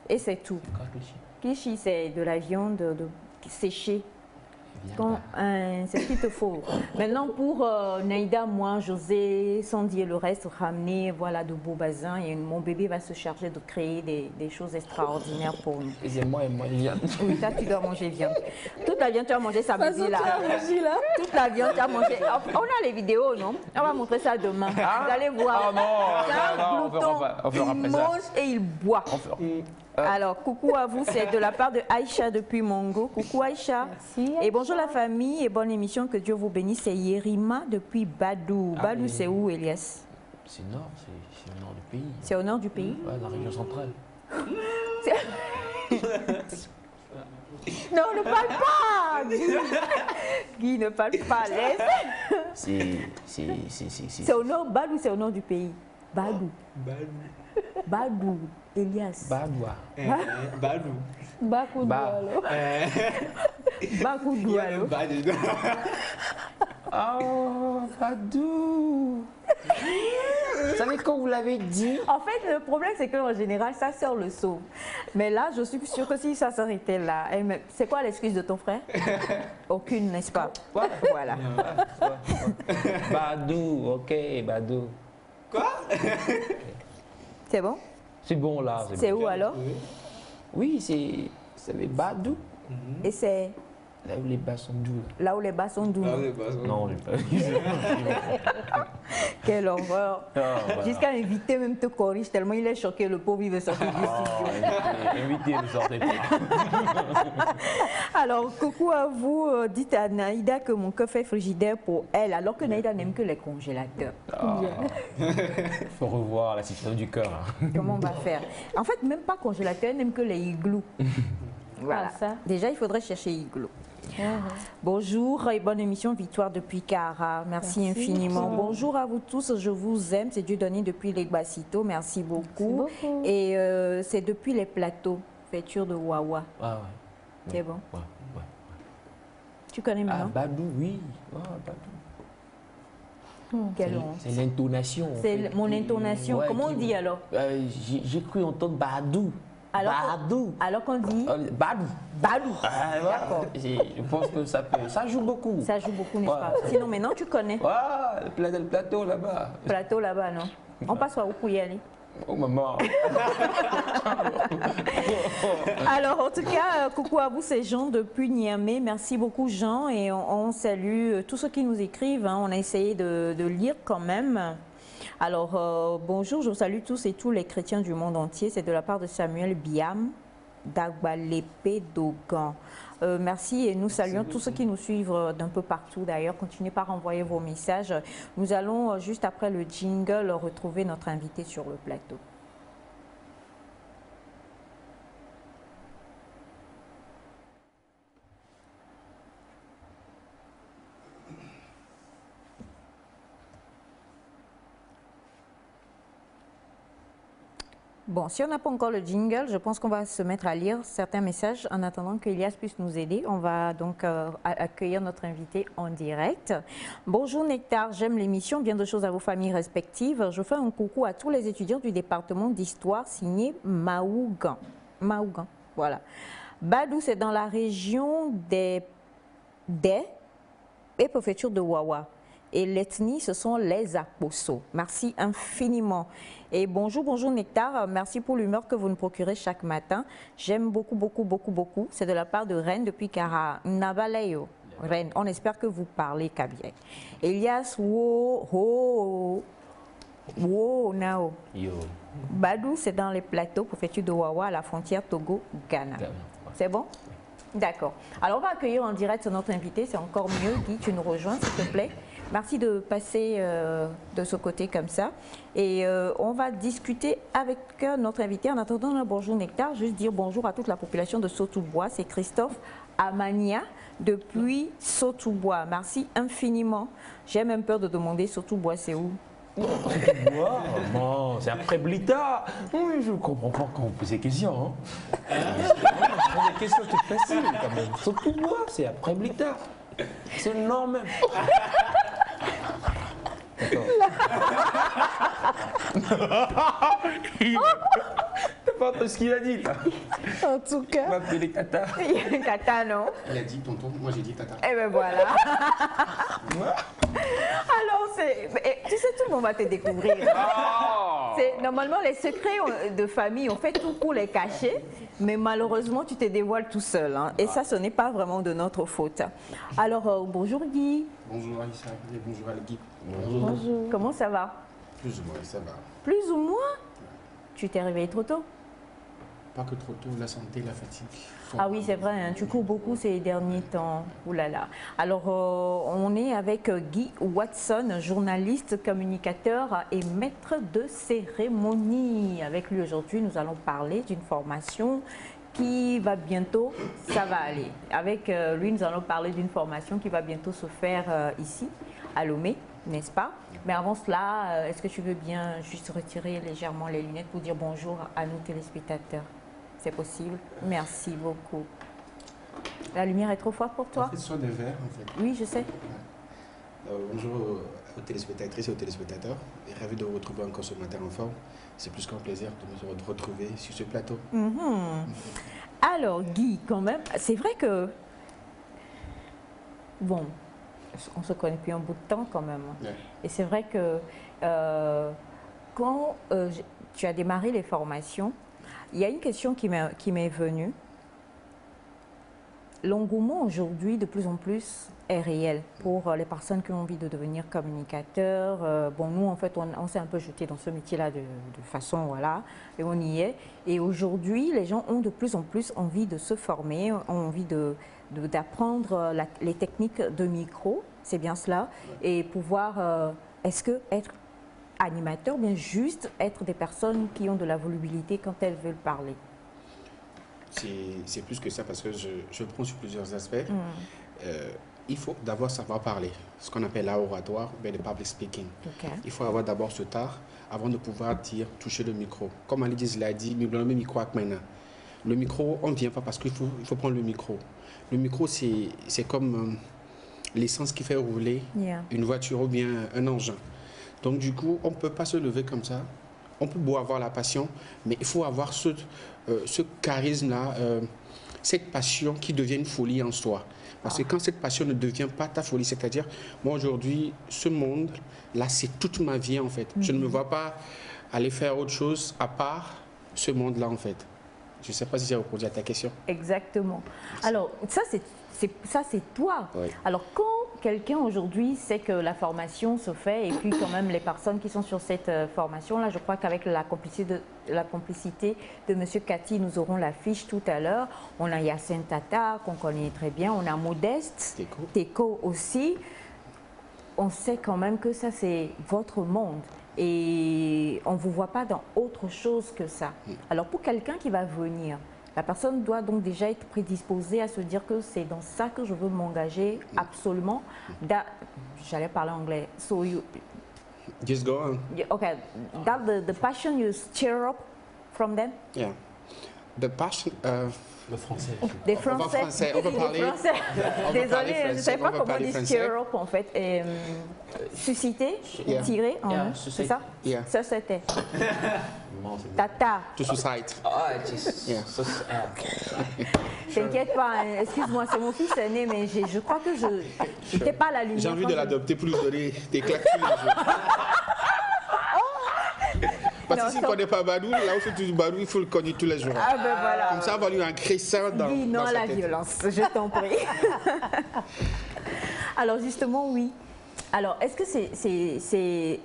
Et c'est tout. Clichy, c'est de la viande séchée. C'est ce qu'il te faut. Maintenant, pour Naïda, moi, José, Sandy et le reste, ramener voilà, de beaux basins. Et mon bébé va se charger de créer des choses extraordinaires pour nous. Et c'est moi et moi, viande. Oui, toi, tu dois manger viande. Toute la viande, tu as mangé ça midi là. Toute la viande, tu as mangé. On a les vidéos, non? On va montrer ça demain. Vous allez voir. Ah non, on fera il pas ça. mange et il boit. Alors, coucou à vous, c'est de la part de Aïcha depuis Mongo. Coucou Aïcha. Merci, Et bonjour la famille et bonne émission, que Dieu vous bénisse. C'est Yerima depuis Badou. Badou, c'est où, Elias? C'est nord, c'est au nord du pays. C'est au nord du pays? Ouais, la région centrale. Non, ne parle pas Guy, ne parle pas, laisse. C'est au nord, Badou, c'est au nord du pays. Badou. Badou, Elias. Badoua. Badou. Bakou Doualo. Bakou Doualo. Oh, Badou. Vous savez quand vous l'avez dit? En fait, le problème, c'est qu'en général, sa sœur le sauve. Mais là, je suis sûre que si sa sœur était là, c'est quoi l'excuse de ton frère? Aucune, n'est-ce pas? Voilà. Badou, ok, Badou. Quoi? C'est bon? C'est bon là. C'est bon. où alors? Oui, c'est les Badou. Et c'est Là où les bas sont doux. là où les bas sont doux. Ah, c'est pas ça. Non, on n'est pas. Quelle horreur. Voilà. Jusqu'à inviter même te corrige tellement il est choqué, le pauvre, il veut sortir du studio. Invité, ne sortez pas. Alors, coucou à vous. Dites à Naïda que mon cœur fait frigidaire pour elle, alors que Naïda n'aime que les congélateurs. Il faut revoir la situation du cœur. Hein. Comment on va faire? En fait, même pas congélateur, elle n'aime que les igloos. Voilà. Ah, ça. Déjà, il faudrait chercher igloo. Bonjour et bonne émission, Victoire depuis Cara. Merci infiniment. Bonjour à vous tous, je vous aime. C'est Dieudonné depuis les Gbacito. Merci beaucoup. Merci beaucoup. Et c'est depuis les plateaux, fêture de Wawa. Ah ouais. C'est bon. Ouais. Tu connais Ah, maintenant? Badou, oui. Ah, Badou. Quelle honte. C'est l'intonation. en C'est fait. mon intonation. Ouais, Comment on dit alors? J'ai cru entendre Badou. Badou. Alors qu'on dit Badou. Badou. Ah, D'accord. Je pense que ça joue beaucoup. Ça joue beaucoup, n'est-ce Ouais. pas? Sinon, maintenant, tu connais. Ah, le plateau là-bas. Plateau là-bas, non? On passe à Okouyali. Oh maman. Alors, en tout cas, coucou à vous, c'est Jean depuis Niamey. Merci beaucoup, Jean. Et on salue tous ceux qui nous écrivent. Hein. On a essayé de lire quand même. Alors, bonjour, je vous salue tous et tous les chrétiens du monde entier. C'est de la part de Samuel Biam d'Agbalépé Dogan. Merci et nous saluons tous ceux qui nous suivent d'un peu partout d'ailleurs. Continuez par envoyer vos messages. Nous allons, juste après le jingle, retrouver notre invité sur le plateau. Bon, si on n'a pas encore le jingle, je pense qu'on va se mettre à lire certains messages en attendant qu'Elias puisse nous aider. On va donc accueillir notre invité en direct. Bonjour Nectar, j'aime l'émission, bien de choses à vos familles respectives. Je fais un coucou à tous les étudiants du département d'histoire signé Maougan. Maougan, voilà. Badou, c'est dans la région des et préfecture de Wawa. Et l'ethnie, ce sont les Aposo. Merci infiniment. Et bonjour, bonjour Nectar. Merci pour l'humeur que vous nous procurez chaque matin. J'aime beaucoup, beaucoup, beaucoup, beaucoup. C'est de la part de Rennes depuis Cara. Navaleyo. Rennes. On espère que vous parlez kabyle. Elias Nao. Yo. Badou, c'est dans les plateaux, préfecture de Wawa, à la frontière Togo-Ghana. C'est bon? D'accord. Alors, on va accueillir en direct notre invité. C'est encore mieux. Guy, tu nous rejoins, s'il te plaît. Merci de passer de ce côté comme ça. Et on va discuter avec notre invité. En attendant un bonjour Nectar, juste dire bonjour à toute la population de Sotoubois. C'est Christophe Amania depuis Sotoubois. Merci infiniment. J'ai même peur de demander Sotoubois, c'est où? Bon, c'est après Blita. Oui, je ne comprends pas quand vous posez des questions. Hein. Des questions toutes faciles quand même. Surtout moi, c'est après Blita. C'est le nom même. D'accord. pas entendu ce qu'il a dit là. En tout Il m'a cas, appelé Tata. Tata, non? Il a dit tonton, moi j'ai dit tata. Eh ben voilà. Alors, tu sais, tout le monde va te découvrir. Normalement, les secrets de famille, on fait tout pour les cacher, mais malheureusement, tu te dévoiles tout seul. Hein, et ça, ce n'est pas vraiment de notre faute. Alors, bonjour Guy. Bonjour Aïssa et bonjour à l'équipe. Bonjour. Comment ça va? Plus ou moins, ça va. Plus ou moins? Tu t'es réveillé trop tôt? Pas que trop tôt, la santé, la fatigue. Ah oui, c'est vrai, hein, tu cours beaucoup ces derniers temps. Ouh là là. Alors, on est avec Guy Watson, journaliste, communicateur et maître de cérémonie. Avec lui aujourd'hui, nous allons parler d'une formation qui va bientôt, ça va aller. Avec lui, nous allons parler d'une formation qui va bientôt se faire ici, à Lomé, n'est-ce pas? Mais avant cela, est-ce que tu veux bien juste retirer légèrement les lunettes pour dire bonjour à nos téléspectateurs? C'est possible? Merci beaucoup. La lumière est trop forte pour toi? En fait, ce sont des verres, en fait. Oui, je sais. Bonjour aux téléspectatrices et aux téléspectateurs. Et ravi de vous retrouver encore ce matin en forme. C'est plus qu'un plaisir de nous retrouver sur ce plateau. Alors, Guy, quand même, c'est vrai que... Bon, on se connaît depuis un bout de temps quand même. Ouais. Et c'est vrai que quand tu as démarré les formations, il y a une question qui m'est venue. L'engouement aujourd'hui, de plus en plus, est réel pour les personnes qui ont envie de devenir communicateurs. Bon, nous, en fait, on s'est un peu jeté dans ce métier-là de façon, voilà, et on y est. Et aujourd'hui, les gens ont de plus en plus envie de se former, ont envie d'apprendre les techniques de micro, c'est bien cela, et pouvoir, est-ce que être animateur, bien juste être des personnes qui ont de la volubilité quand elles veulent parler? C'est plus que ça parce que je prends sur plusieurs aspects. Il faut d'abord savoir parler, ce qu'on appelle l'oratoire, le public speaking. Okay. Il faut avoir d'abord ce art avant de pouvoir toucher le micro. Comme Alice l'a dit, le micro à maintenant. Le micro, on ne vient pas parce qu'il faut prendre le micro. Le micro, c'est comme l'essence qui fait rouler une voiture ou bien un engin. Donc du coup, on ne peut pas se lever comme ça. On peut beau avoir la passion, mais il faut avoir ce charisme-là, cette passion qui devient une folie en soi. Parce que quand cette passion ne devient pas ta folie, c'est-à-dire, moi aujourd'hui, ce monde-là, c'est toute ma vie en fait. Je ne me vois pas aller faire autre chose à part ce monde-là en fait. Je ne sais pas si j'ai répondu à ta question. Exactement. Alors, ça c'est toi. Oui. Alors, quand quelqu'un aujourd'hui sait que la formation se fait, et puis quand même les personnes qui sont sur cette formation-là, je crois qu'avec la complicité de M. Cathy, nous aurons la fiche tout à l'heure. On a Yacine Tata, qu'on connaît très bien, on a Modeste, Teco aussi. On sait quand même que ça, c'est votre monde. Et on ne vous voit pas dans autre chose que ça. Alors, pour quelqu'un qui va venir, la personne doit donc déjà être prédisposée à se dire que c'est dans ça que je veux m'engager absolument. J'allais parler anglais. So you, Just go on. okay, that the passion you stir up from them. Yeah. The passion. Le français. Des On va Français. on va parler. Des Français. On va Désolée, parler je ne français, sais pas on va comment parler on dit français. stir up en fait. Susciter, Yeah. tirer, Yeah, c'est ça? Yeah. Ça c'était. Non, c'est Tata. To society. Yeah. T'inquiète pas, hein. Excuse-moi, c'est mon fils aîné, mais je crois que je n'étais pas à la lumière. J'ai envie quand de je- l'adopter pour lui donner des claques tous les jours. Parce Non, que s'il ne ça- connaît pas Badou, là où c'est du Badou, il faut le connaître tous les jours. Ah ben voilà. Comme ça, on va lui ancrer ça dans, Dis non dans à sa la tête. violence, je t'en prie. Alors justement, oui. Alors, est-ce que c'est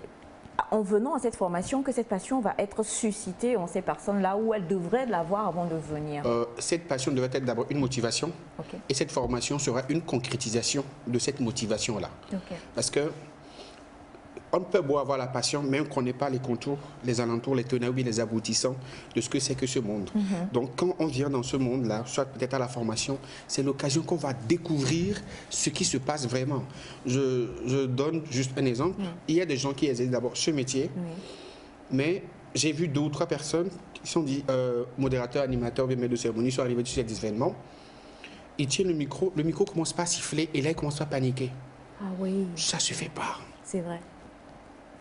en venant à cette formation que cette passion va être suscitée en ces personnes-là où elles devraient l'avoir avant de venir? Cette passion devrait être d'abord une motivation. Ok. Et cette formation sera une concrétisation de cette motivation-là. Ok. Parce que on peut beau avoir la passion, même qu'on n'ait pas les contours, les alentours, les tenants ou bien les aboutissants de ce que c'est que ce monde. Donc quand on vient dans ce monde-là, soit peut-être à la formation, c'est l'occasion qu'on va découvrir ce qui se passe vraiment. Je donne juste un exemple. Il y a des gens qui exercent d'abord ce métier, mais j'ai vu 2 ou 3 personnes qui sont dit modérateurs, animateurs, bien maîtres de cérémonie, sont arrivés sur ces événements. Ils tiennent le micro commence pas à siffler et là, ils commencent à paniquer. Ah oui, Ça se fait pas. c'est vrai.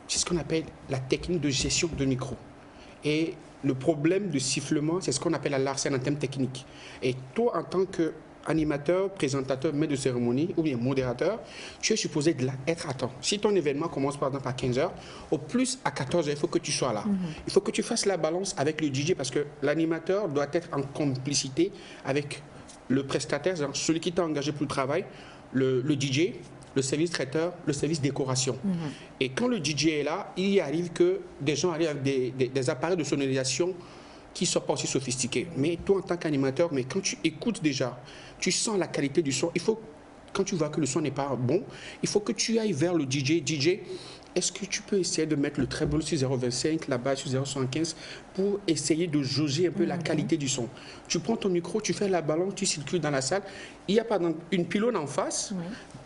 C'est ce qu'on appelle la technique de gestion de micro. Et le problème de sifflement, c'est ce qu'on appelle la larcène en termes techniques. Et toi, en tant qu'animateur, présentateur, maître de cérémonie ou bien modérateur, tu es supposé être à temps. Si ton événement commence par exemple à 15h, au plus à 14h, il faut que tu sois là. Il faut que tu fasses la balance avec le DJ parce que l'animateur doit être en complicité avec le prestataire, celui qui t'a engagé pour le travail, le DJ, le service traiteur, le service décoration. Et quand le DJ est là, il arrive que des gens arrivent avec des appareils de sonorisation qui ne sont pas aussi sophistiqués. Mais toi, en tant qu'animateur, mais quand tu écoutes déjà, tu sens la qualité du son. Il faut, quand tu vois que le son n'est pas bon, il faut que tu ailles vers le DJ. DJ, est-ce que tu peux essayer de mettre le treble sur 0,25, la basse sur 0,75 pour essayer de jauger un peu la qualité du son? Tu prends ton micro, tu fais la balance, tu circules dans la salle. Il y a par exemple une pylône en face.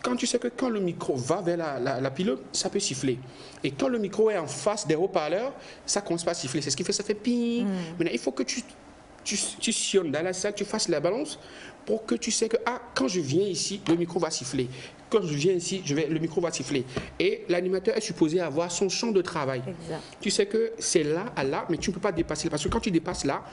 Quand tu sais que quand le micro va vers la pylône, ça peut siffler. Et quand le micro est en face des haut-parleurs, ça commence pas à siffler. C'est ce qui fait, ça fait ping. Maintenant, il faut que tu sionnes dans la salle, tu fasses la balance pour que tu sais que quand je viens ici, le micro va siffler. Quand je viens ici, le micro va siffler. Et l'animateur est supposé avoir son champ de travail. Exact. Tu sais que c'est là à là, mais tu ne peux pas dépasser. Parce que quand tu dépasses là,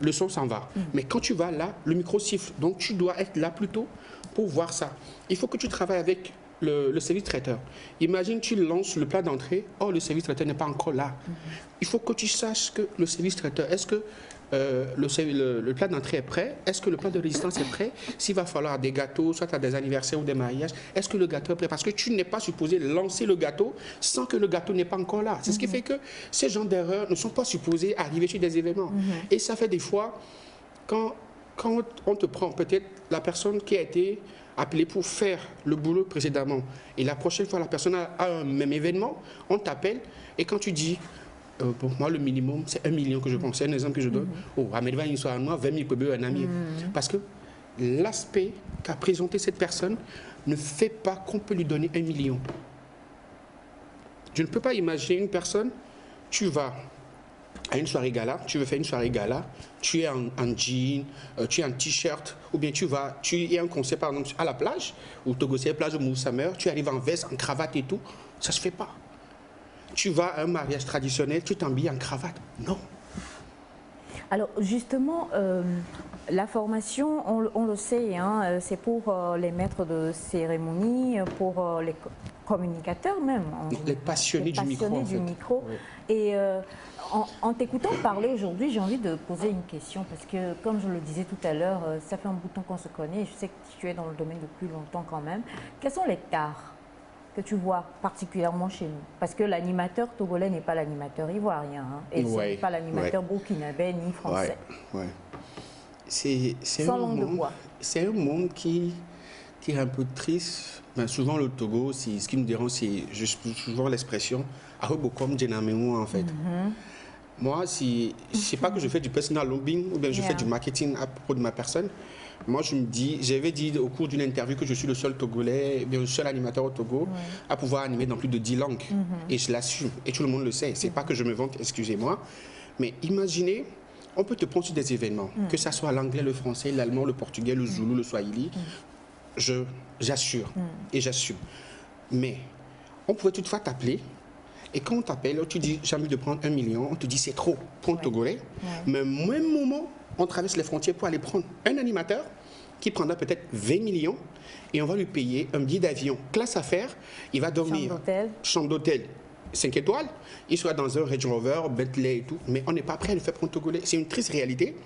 le son s'en va. Mais quand tu vas là, le micro siffle. Donc tu dois être là plutôt pour voir ça. Il faut que tu travailles avec le service traiteur. Imagine, tu lances le plat d'entrée, le service traiteur n'est pas encore là. Il faut que tu saches que le service traiteur, est-ce que le plat d'entrée est prêt? Est-ce que le plat de résistance est prêt? S'il va falloir des gâteaux, soit à des anniversaires ou des mariages, est-ce que le gâteau est prêt? Parce que tu n'es pas supposé lancer le gâteau sans que le gâteau n'est pas encore là. C'est ce qui fait que ces genres d'erreurs ne sont pas supposés arriver sur des événements. Et ça fait des fois, quand on te prend peut-être la personne qui a été appelée pour faire le boulot précédemment, et la prochaine fois la personne a un même événement, on t'appelle, et quand tu dis pour moi, le minimum, c'est 1 million que je pense. C'est un exemple que je donne. Ahmed va une soirée noire, 20 000 peu un ami. Parce que l'aspect qu'a présenté cette personne ne fait pas qu'on peut lui donner 1 million. Je ne peux pas imaginer une personne, tu vas à une soirée gala, tu veux faire une soirée gala, tu es en jean, tu es en t-shirt, ou bien tu es un concert par exemple à la plage, ou Togo, c'est la plage de Moussamer, tu arrives en veste, en cravate et tout, ça ne se fait pas. Tu vas à un mariage traditionnel, tu t'habilles en cravate. Non. Alors justement, la formation, on le sait, hein, c'est pour les maîtres de cérémonie, pour les communicateurs même. Les passionnés du micro. Oui. Et en t'écoutant parler aujourd'hui, j'ai envie de poser une question parce que, comme je le disais tout à l'heure, ça fait un bout de temps qu'on se connaît et je sais que tu es dans le domaine depuis longtemps quand même. Quels sont les tares que tu vois particulièrement chez nous? Parce que l'animateur togolais n'est pas l'animateur ivoirien, hein, et ce n'est pas l'animateur burkinabé ni français. C'est un monde qui est un peu triste. Ben, souvent le Togo, ce qui me dérange, c'est souvent l'expression « Ahobokom Djenamemou » en fait. Moi, c'est pas que je fais du personal lobbying ou bien je fais du marketing à propos de ma personne. Moi, j'avais dit au cours d'une interview que je suis le seul Togolais, bien le seul animateur au Togo à pouvoir animer dans plus de 10 langues. Et je l'assume. Et tout le monde le sait. C'est pas que je me vante, excusez-moi. Mais imaginez, on peut te prendre sur des événements, que ce soit l'anglais, le français, l'allemand, le portugais, le zoulou, le swahili. J'assure. Et j'assume. Mais on pouvait toutefois t'appeler. Et quand on t'appelle, tu dis j'ai envie de prendre 1 million, on te dit c'est trop pour un Togolais. Mais au même moment, on traverse les frontières pour aller prendre un animateur qui prendra peut-être 20 millions et on va lui payer un billet d'avion classe affaires. Il va dormir chambre d'hôtel 5 étoiles. Il sera dans un Range Rover, Bentley et tout. Mais on n'est pas prêt à le faire prendre Togolais. C'est une triste réalité.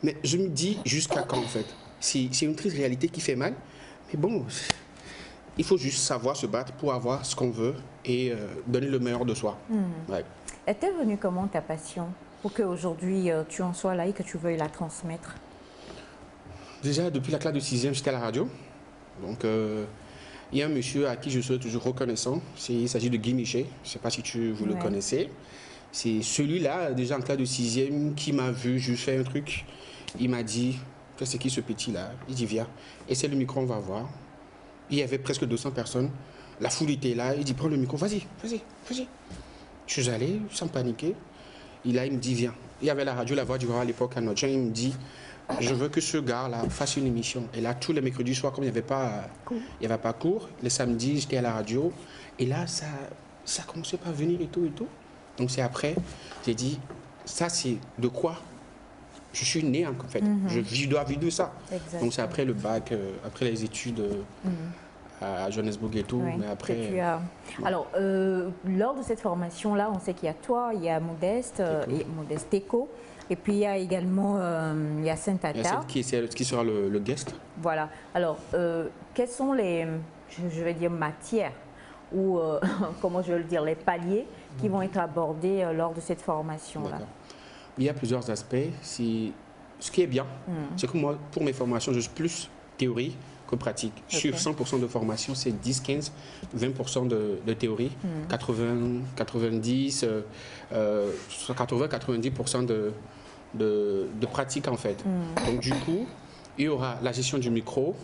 Mais je me dis jusqu'à quand en fait? C'est une triste réalité qui fait mal. Mais bon, il faut juste savoir se battre pour avoir ce qu'on veut et donner le meilleur de soi. Est-elle venue comment ta passion pour qu'aujourd'hui tu en sois là et que tu veuilles la transmettre? Déjà, depuis la classe de 6e, j'étais à la radio. Donc, il y a un monsieur à qui je serai toujours reconnaissant. Il s'agit de Guy Miché. Je ne sais pas si vous le connaissez. C'est celui-là, déjà en classe de 6e, qui m'a vu, je fais un truc. Il m'a dit, c'est qui ce petit-là? Il dit, viens, essaie le micro, on va voir. Il y avait presque 200 personnes. La foule était là. Il dit, prends le micro, vas-y. Je suis allé, sans paniquer. Il me dit, viens. Il y avait la radio La Voix du Roi à l'époque à Nottingham. Il me dit, je veux que ce gars-là fasse une émission. Et là, tous les mercredis soirs, comme il n'y avait pas cours, les samedis, j'étais à la radio. Et là, ça commençait par venir et tout. Donc c'est après, j'ai dit, ça, c'est de quoi je suis né, en fait. Je dois vivre de ça. Exactement. Donc, c'est après le bac, après les études à Johannesburg et tout. Oui, mais que après, tu as. Alors, lors de cette formation-là, on sait qu'il y a toi, il y a Modeste, et Modeste Teco, et puis il y a également il y a il y a Saint-Ata. celle qui sera le guest. Voilà. Alors, quelles sont les, je vais dire, matières ou, comment je vais le dire, les paliers qui vont être abordés lors de cette formation-là? D'accord. Il y a plusieurs aspects. Ce qui est bien, c'est que moi, pour mes formations, je suis plus théorie que pratique. Sur 100% de formation, c'est 10, 15, 20% de théorie, 80, 90, 80, 90% de pratique en fait. Donc du coup, il y aura la gestion du micro,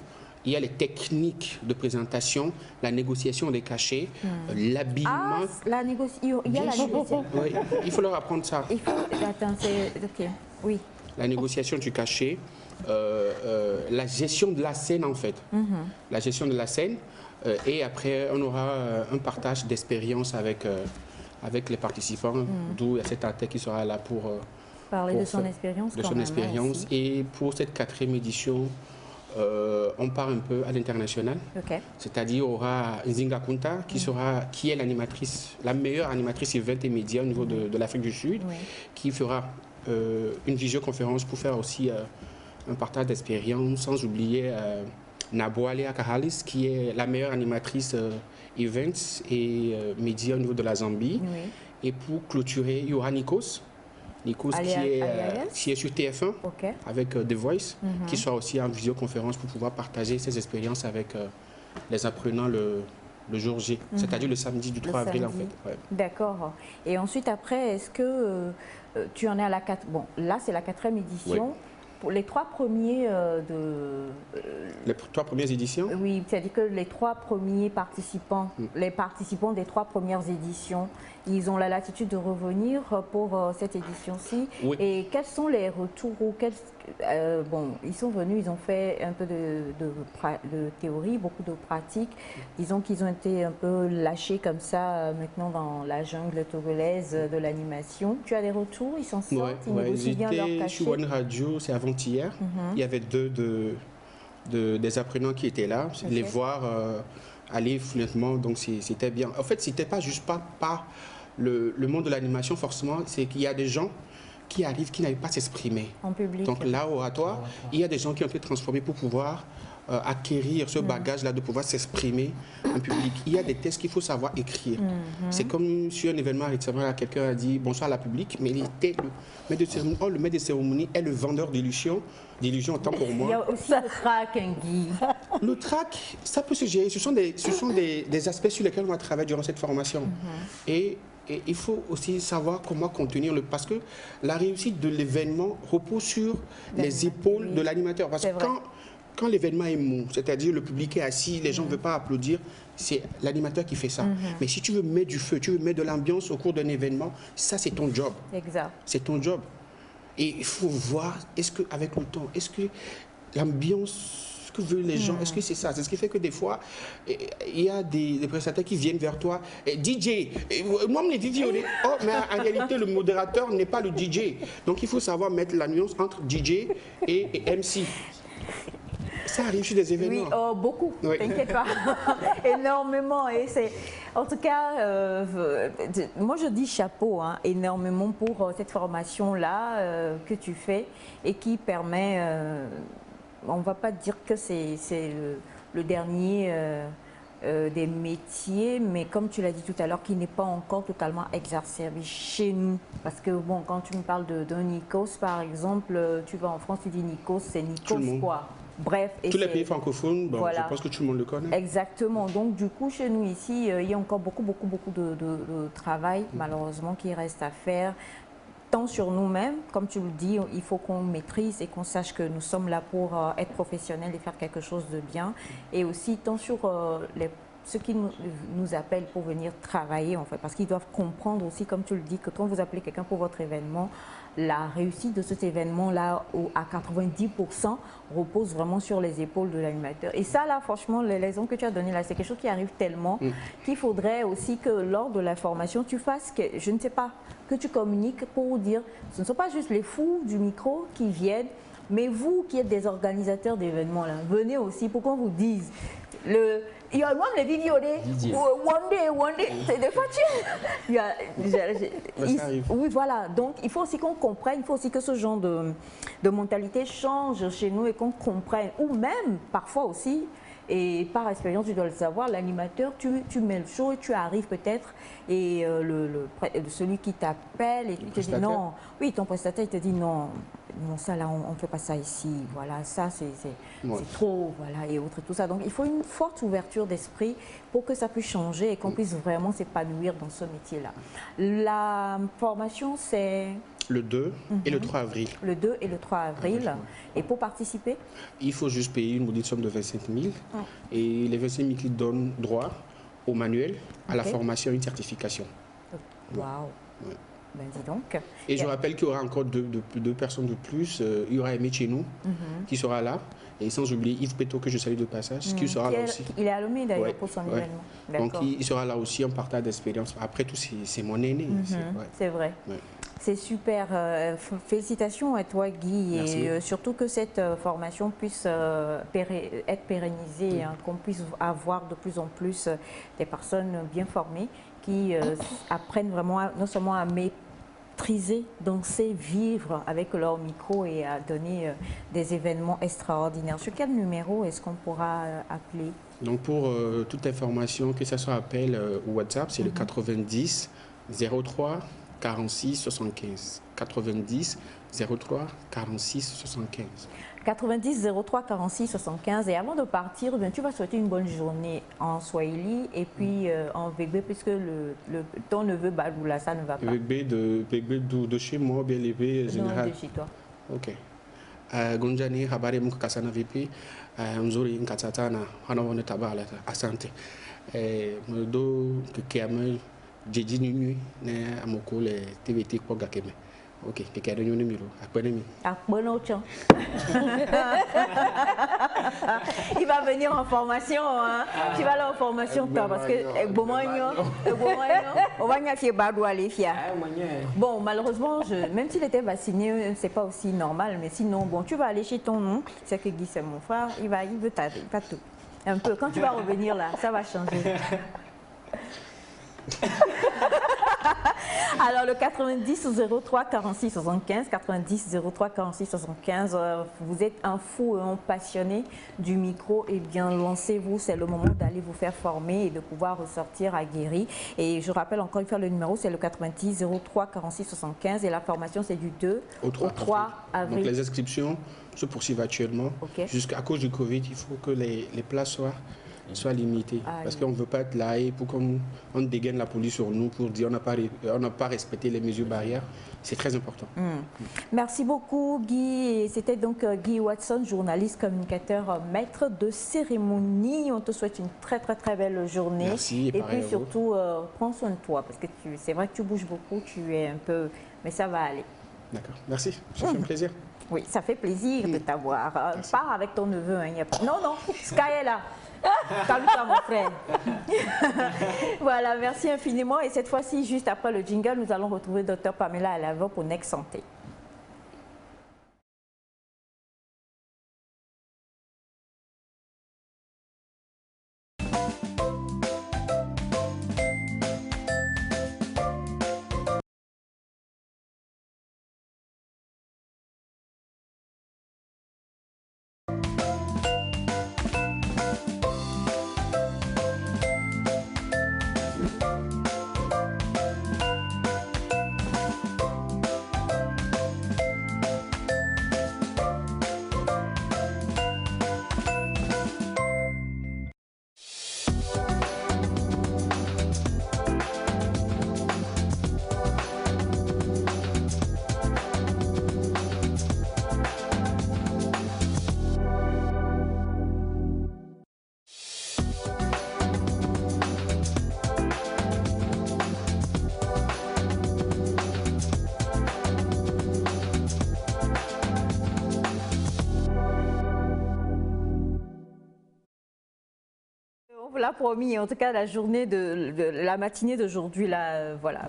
il y a les techniques de présentation, la négociation des cachets, l'habillement. Ah, la négociation. Il y a la négociation. Oui, il faut leur apprendre ça. Il faut. Attends, c'est. Ok. Oui. La négociation du cachet, la gestion de la scène en fait. La gestion de la scène. Et après, on aura un partage d'expérience avec les participants, d'où il y a cet acteur qui sera là pour parler pour de son faire- expérience. de quand son même, expérience. aussi. Et pour cette 4e édition, on part un peu à l'international. Ok. C'est-à-dire, il y aura Nzinga Kunta qui est l'animatrice, la meilleure animatrice event et médias au niveau de l'Afrique du Sud, Oui. qui fera une visioconférence pour faire aussi un partage d'expérience, sans oublier Naboale Akahalis, qui est la meilleure animatrice events et médias au niveau de la Zambie. Oui. Et pour clôturer, il y aura Nikos. Nikos Alias. qui est sur TF1 Ok. avec The Voice, qui sera aussi en visioconférence pour pouvoir partager ses expériences avec les apprenants le jour J, c'est-à-dire le samedi du 3 avril en samedi. fait. Ouais. D'accord. Et ensuite, après, est-ce que tu en es à la 4... Bon, là, c'est la 4e édition. Pour les 3 premiers Les 3 premières éditions, oui, c'est-à-dire que les 3 premiers participants, les participants des 3 premières éditions, ils ont la latitude de revenir pour cette édition-ci. Oui. Et quels sont les retours ou bon, ils sont venus, ils ont fait un peu de théorie, beaucoup de pratique. Disons qu'ils ont été un peu lâchés comme ça maintenant dans la jungle togolaise de l'animation. Tu as des retours? Ils s'en sortent? Ils négocient bien leur j'étais cachet? sur One Radio, c'est avant-hier. Il y avait des apprenants qui étaient là, les voir aller fluidement, donc c'était bien. En fait, c'était pas juste pas le monde de l'animation forcément, c'est qu'il y a des gens qui arrivent, qui n'arrivent pas à s'exprimer. En public. Donc là, au oratoire, il y a des gens qui ont été transformés pour pouvoir acquérir ce bagage-là, de pouvoir s'exprimer en public. Il y a des textes qu'il faut savoir écrire. C'est comme sur un événement récemment, là, quelqu'un a dit bonsoir à la public, mais il était le maître de cérémonie. Oh, le maître de cérémonie est le vendeur d'illusions autant pour Il y moi. a aussi le track, un Guy. Le track, ça peut se gérer. Ce sont des aspects sur lesquels on va travailler durant cette formation. Et il faut aussi savoir comment contenir parce que la réussite de l'événement repose sur les épaules de l'animateur. Parce C'est que vrai. quand l'événement est mou, c'est-à-dire le public est assis, les gens ne veulent pas applaudir, c'est l'animateur qui fait ça. Mais si tu veux mettre du feu, tu veux mettre de l'ambiance au cours d'un événement, ça c'est ton job. Exact. C'est ton job. Et il faut voir, est-ce qu'avec le temps, est-ce que l'ambiance, ce que veulent les gens, est-ce que c'est ça? C'est ce qui fait que des fois, il y a des prestataires qui viennent vers toi. DJ, moi, les DJ, on est... Oh, mais en réalité, le modérateur n'est pas le DJ. Donc, il faut savoir mettre la nuance entre DJ et MC. Ça arrive sur des événements. Oui, beaucoup, Oui. t'inquiète pas, énormément. Et c'est, en tout cas, moi je dis chapeau, hein, énormément pour cette formation-là que tu fais et qui permet, on ne va pas dire que c'est le dernier des métiers, mais comme tu l'as dit tout à l'heure, qui n'est pas encore totalement exacerbé chez nous. Parce que bon, quand tu me parles d'un Nikos, par exemple, tu vas en France, tu dis Nikos, c'est Tout le Nikos monde. quoi. Bref. Et Tous les c'est- pays francophones, bon, Voilà. je pense que tout le monde le connaît. Exactement. Donc, du coup, chez nous ici, il y a encore beaucoup de travail, malheureusement, qui reste à faire. Tant sur nous-mêmes, comme tu le dis, il faut qu'on maîtrise et qu'on sache que nous sommes là pour être professionnels et faire quelque chose de bien. Et aussi, tant sur ceux qui nous appellent pour venir travailler, en fait, parce qu'ils doivent comprendre aussi, comme tu le dis, que quand vous appelez quelqu'un pour votre événement, la réussite de cet événement-là, à 90%, repose vraiment sur les épaules de l'animateur. Et ça, là, franchement, les raisons que tu as données là, c'est quelque chose qui arrive tellement qu'il faudrait aussi que lors de la formation, tu fasses, je ne sais pas, que tu communiques pour dire, ce ne sont pas juste les fous du micro qui viennent, mais vous qui êtes des organisateurs d'événements, là, venez aussi pour qu'on vous dise. Il y a même les vidéos de one day, c'est des fois oui, voilà. Donc, il faut aussi qu'on comprenne, il faut aussi que ce genre de mentalité change chez nous et qu'on comprenne. Ou même, parfois aussi, et par expérience, tu dois le savoir, l'animateur, tu mets le show et tu arrives peut-être, et celui qui t'appelle, et tu te dis non, oui, ton prestataire, il te dit non, ça là, on ne fait pas ça ici, voilà, ça c'est trop, voilà, et autres, tout ça. Donc il faut une forte ouverture d'esprit pour que ça puisse changer et qu'on puisse vraiment s'épanouir dans ce métier-là. La formation, c'est le 2 et le 3 avril. Le 2 et le 3 avril. Et pour participer, il faut juste payer une maudite somme de 25 000. Et les 25 000 qui donnent droit au manuel, à la formation et une certification. Waouh! Ouais. Ben dis donc. Et je rappelle qu'il y aura encore deux personnes de plus. Il y aura Aimé chez nous qui sera là. Et sans oublier Yves Péto, que je salue de passage, qui sera là aussi. Il est à Lomé d'ailleurs pour son événement. Donc il sera là aussi en partage d'expérience. Après tout, c'est mon aîné. C'est vrai. Ouais. C'est super. Félicitations à toi, Guy. Merci. Et surtout que cette formation puisse être pérennisée, qu'on puisse avoir de plus en plus des personnes bien formées qui apprennent vraiment non seulement à maîtriser, danser, vivre avec leur micro et à donner des événements extraordinaires. Sur quel numéro est-ce qu'on pourra appeler? Donc pour toute information, que ce soit appel ou WhatsApp, c'est le 90 03 46 75. 90 03 46 75. 90 03 46 75. Et avant de partir, bien, tu vas souhaiter une bonne journée en Swahili et puis en Vegbe, puisque ton neveu Badoula, ça ne va pas. Vegbe de chez moi, bien élevé, général. Non, de chez toi. Ok. Gonjani, habari muka kasana vipi, mzuri nkatatana, hanawane tabala, asante. Mdo kikiame, jeji nini, ne amoko le TVT kwa gakeme. Ok, quelqu'un de numéro. Il va venir en formation, hein. Tu vas aller en formation, toi, parce que on va y Badoua les filles. Bon, malheureusement, même s'il était vacciné, c'est pas aussi normal, mais sinon, bon, tu vas aller chez ton oncle, c'est que Guy, c'est mon frère, il veut t'aider, pas tout. Un peu, quand tu vas revenir là, ça va changer. Alors le 90 03 46 75, 90 03 46 75, vous êtes un fou et un passionné du micro, et bien lancez-vous, c'est le moment d'aller vous faire former et de pouvoir ressortir aguerri. Et je rappelle encore une fois, le numéro c'est le 90 03 46 75 et la formation c'est du 2 au 3 avril. Donc les inscriptions se poursuivent actuellement. Jusqu'à cause du Covid, il faut que les places soient limitées. Parce qu'on ne veut pas être là et pour qu'on dégaine la police sur nous pour dire on n'a pas respecté les mesures barrières. C'est très important. Merci beaucoup, Guy. C'était donc Guy Watson, journaliste, communicateur, maître de cérémonie. On te souhaite une très belle journée. Merci. Et puis surtout, prends soin de toi, parce que c'est vrai que tu bouges beaucoup, tu es un peu... Mais ça va aller. D'accord. Merci. Ça fait un plaisir. Oui, ça fait plaisir de t'avoir. Pars avec ton neveu. Hein, y a pas... Non, Sky est là. Calme-toi, mon frère. Voilà, merci infiniment. Et cette fois-ci, juste après le jingle, nous allons retrouver Dr Pamela Alavant pour Next Santé. on vous l'a promis, en tout cas la journée la matinée d'aujourd'hui, là, voilà.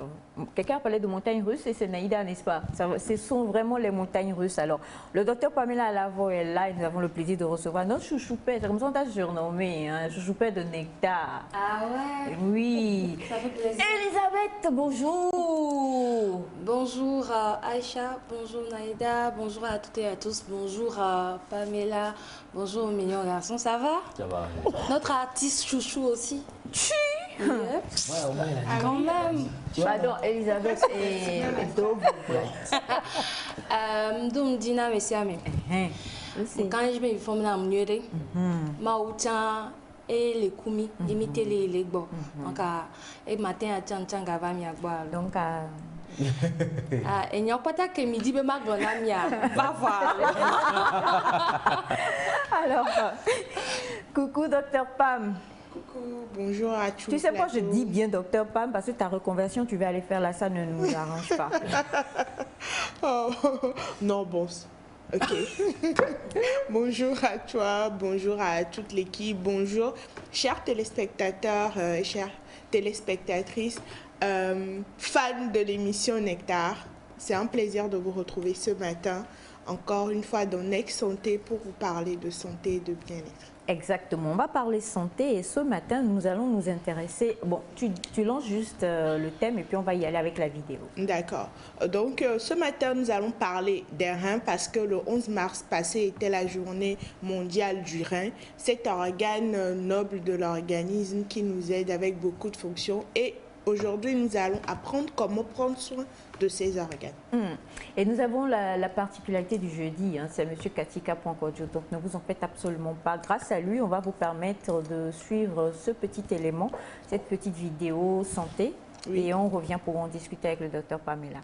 Quelqu'un a parlé de montagnes russes et c'est Naïda, n'est-ce pas? Ce sont vraiment les montagnes russes. Alors, le docteur Pamela Lavo est là et nous avons le plaisir de recevoir notre chouchoupette, c'est comme ça on t'a surnommé, hein, chouchoupette de nectar. Ah ouais? Oui. Ça fait plaisir. Elisabeth, bonjour. Bonjour Aïcha, bonjour Naïda, bonjour à toutes et à tous, bonjour Pamela, bonjour aux mignons garçons, ça va? Ça va. Notre artiste chouchou aussi. Yep. Ouais, au moins, Quand même. Pardon, Elisabeth et Dobo. Dum dina mesiame. Quand je me forme dans le milieu, Maoutan et les kumi, imiter les bo. Donc, et matin à Tchanga va m'y avoir. Donc, et n'y a pas que midi, mais McDonald's, va voir. alors, coucou, docteur Pam. Coucou, bonjour à tous. Tu sais quoi, je dis bien docteur Pam parce que ta reconversion, tu vas aller faire là, ça ne nous arrange pas. Oh, non, bon. Ok. Bonjour à toi, bonjour à toute l'équipe, bonjour chers téléspectateurs, chères téléspectatrices, fans de l'émission Nectar. C'est un plaisir de vous retrouver ce matin, encore une fois dans Next Santé pour vous parler de santé et de bien-être. Exactement, on va parler santé et ce matin, nous allons nous intéresser... Bon, tu lances juste le thème et puis on va y aller avec la vidéo. D'accord. Donc, ce matin, nous allons parler des reins parce que le 11 mars passé était la journée mondiale du rein. Cet organe noble de l'organisme qui nous aide avec beaucoup de fonctions. Et aujourd'hui, nous allons apprendre comment prendre soin de ces organes. Et nous avons la particularité du jeudi, hein, c'est M. Katika Poincodio, donc ne vous en faites absolument pas. Grâce à lui, on va vous permettre de suivre ce petit élément, cette petite vidéo santé, oui. Et on revient pour en discuter avec le docteur Pamela.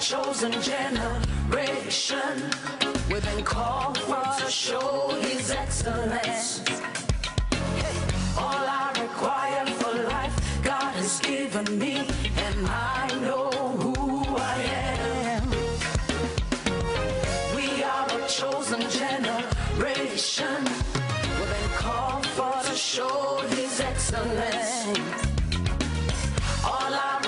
Chosen generation, we've been called for to show His excellence. Hey, all I require for life, God has given me, and I know who I am. We are a chosen generation, we've been called for to show His excellence. All I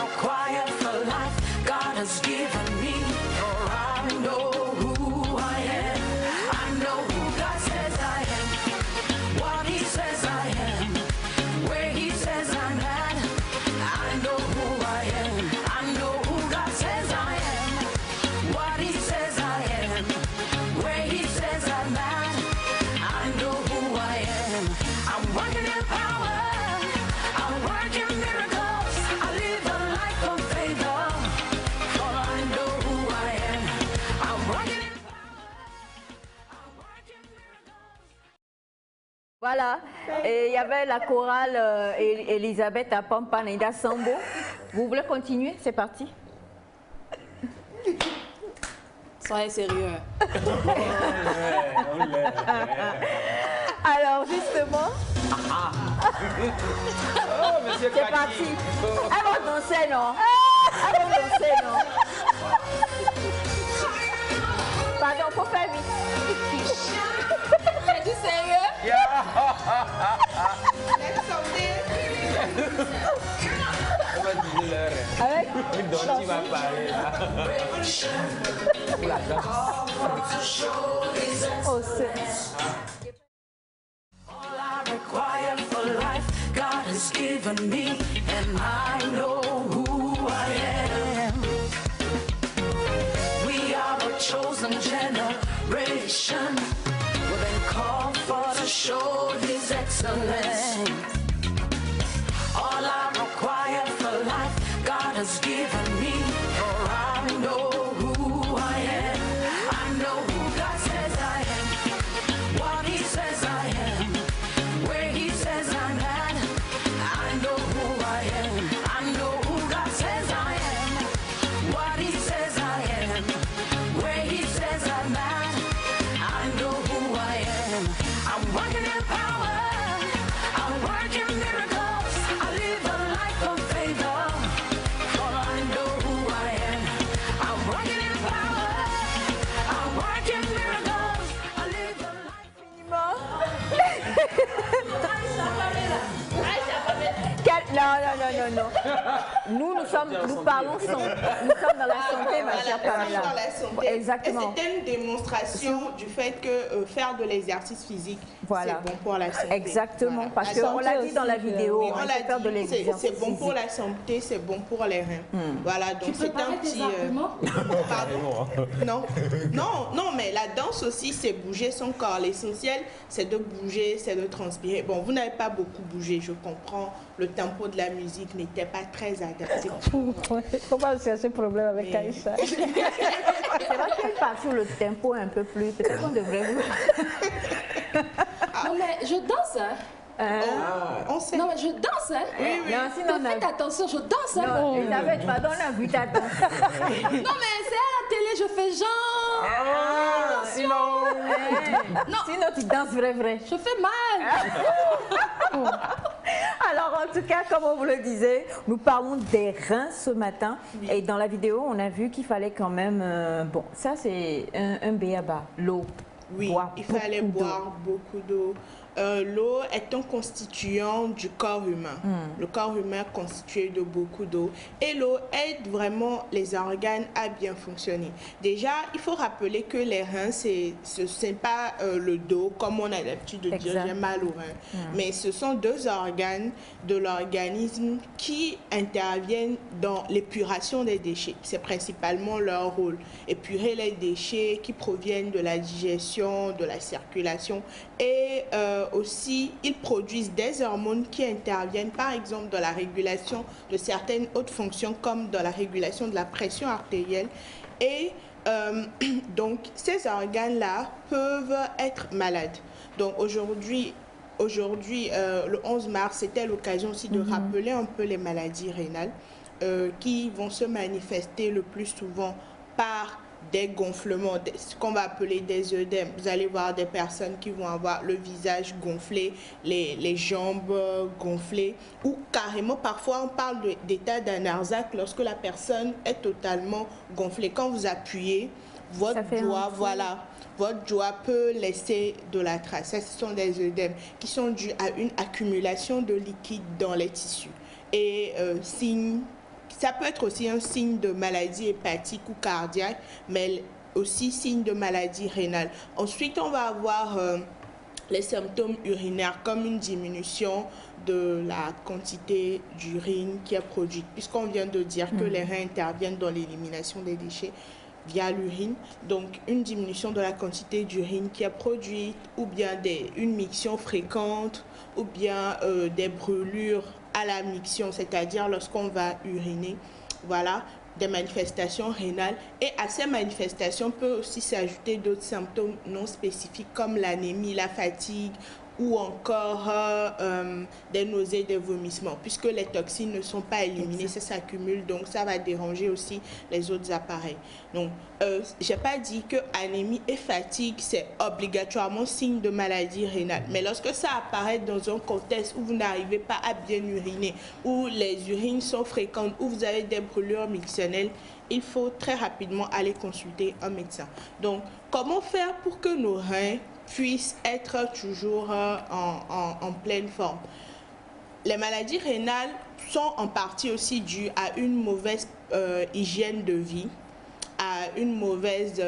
I'm working in power. I'm working miracles. I live a life of favor. For I know who I am. I'm working in Voilà, et il y avait la chorale Elisabeth à Pampaneda Sambo. Vous voulez continuer? C'est parti. Soyez sérieux. Alors justement, c'est parti. Elles vont danser, non? Elles vont danser, non? Pardon, faut faire vite. C'est du sérieux? Avec Donc tu vas parler là. oh, c'est... all I require for life. God has given me, and I know who I am. We are a chosen generation. We've been called for to show His excellence. All I require for life, God has given me, for I know who I am. I know who God says I am, what He says I am, where He says I'm at. I know who I am. I know who God says I am, what He says I am, where He says I'm at. I know who I am. I'm working in power. I'm working miracles. I live a life of favor. For I know who I am. I'm working in power. I'm working miracles. I live a Non. Nous parlons santé. Nous sommes dans la santé, ma chère Pamela. Dans la santé. Exactement. Et c'était une démonstration du fait que faire de l'exercice physique, Voilà. c'est bon pour la santé. Exactement, Voilà. parce La qu'on santé l'a dit aussi, dans la vidéo, oui, on on l'a l'a faire de dit, l'exercice c'est bon pour physique. la santé, c'est bon pour les reins. Voilà, donc c'est un petit... Non, mais la danse aussi, c'est bouger son corps. L'essentiel, c'est de bouger, c'est de transpirer. Bon, vous n'avez pas beaucoup bougé, je comprends. Le tempo de la musique n'était pas très adapté. Faut pas chercher problème avec Aïcha. C'est vrai qu'elle part sur le tempo un peu plus. Peut-être qu'on devrait vous... Non, mais je danse, hein. On sait. Non, mais je danse, hein. Oui. Non, sinon, Faites attention, je danse, hein. Non, Elisabeth, pardon, on a vu ta danse. Non, mais c'est à la télé, je fais genre. Sinon, tu danses vrai. Je fais mal. Alors, en tout cas, comme on vous le disait, nous parlons des reins ce matin. Oui. Et dans la vidéo, on a vu qu'il fallait quand même... bon, ça, c'est un béaba, l'eau. Oui, il fallait boire beaucoup d'eau. L'eau est un constituant du corps humain. Le corps humain est constitué de beaucoup d'eau. Et l'eau aide vraiment les organes à bien fonctionner. Déjà, il faut rappeler que les reins, ce n'est pas le dos, comme on a l'habitude de dire, j'ai mal aux reins. Mais ce sont deux organes de l'organisme qui interviennent dans l'épuration des déchets. C'est principalement leur rôle. Épurer les déchets qui proviennent de la digestion, de la circulation et aussi, ils produisent des hormones qui interviennent, par exemple, dans la régulation de certaines autres fonctions, comme dans la régulation de la pression artérielle. Et donc, ces organes-là peuvent être malades. Donc, aujourd'hui, le 11 mars, c'était l'occasion aussi de rappeler un peu les maladies rénales qui vont se manifester le plus souvent par des gonflements, ce qu'on va appeler des œdèmes. Vous allez voir des personnes qui vont avoir le visage gonflé, les jambes gonflées, ou carrément, parfois, on parle d'état d'anarzac lorsque la personne est totalement gonflée. Quand vous appuyez, votre doigt, votre doigt peut laisser de la trace. Ça, ce sont des œdèmes qui sont dus à une accumulation de liquide dans les tissus. Et ça peut être aussi un signe de maladie hépatique ou cardiaque, mais aussi signe de maladie rénale. Ensuite, on va avoir les symptômes urinaires comme une diminution de la quantité d'urine qui est produite. Puisqu'on vient de dire que les reins interviennent dans l'élimination des déchets, via l'urine. Donc, une diminution de la quantité d'urine qui est produite, ou bien une miction fréquente, ou bien des brûlures à la miction, c'est-à-dire lorsqu'on va uriner. Voilà, des manifestations rénales. Et à ces manifestations peut aussi s'ajouter d'autres symptômes non spécifiques comme l'anémie, la fatigue, ou encore des nausées, des vomissements, puisque les toxines ne sont pas éliminées, ça s'accumule, donc ça va déranger aussi les autres appareils. Donc, je n'ai pas dit que anémie et fatigue, c'est obligatoirement signe de maladie rénale, mais lorsque ça apparaît dans un contexte où vous n'arrivez pas à bien uriner, où les urines sont fréquentes, où vous avez des brûlures mictionnelles, il faut très rapidement aller consulter un médecin. Donc, comment faire pour que nos reins puissent être toujours en pleine forme? Les maladies rénales sont en partie aussi dues à une mauvaise hygiène de vie, à une mauvaise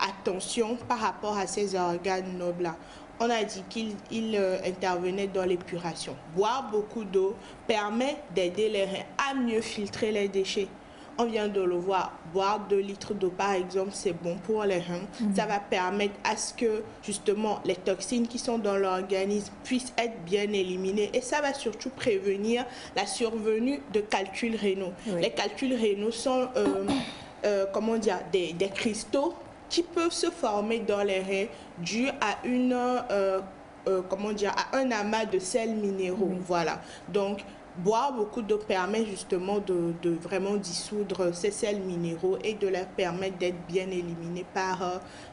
attention par rapport à ces organes nobles-là. On a dit qu'il intervenait dans l'épuration. Boire beaucoup d'eau permet d'aider les reins à mieux filtrer les déchets. On vient de le voir, boire 2 litres d'eau par exemple, c'est bon pour les reins. Ça va permettre à ce que justement les toxines qui sont dans l'organisme puissent être bien éliminées, et ça va surtout prévenir la survenue de calculs rénaux. Les calculs rénaux sont comment dire, des cristaux qui peuvent se former dans les reins dû à comment dire, à un amas de sels minéraux. Voilà. Donc, boire beaucoup d'eau permet justement de vraiment dissoudre ces sels minéraux et de leur permettre d'être bien éliminés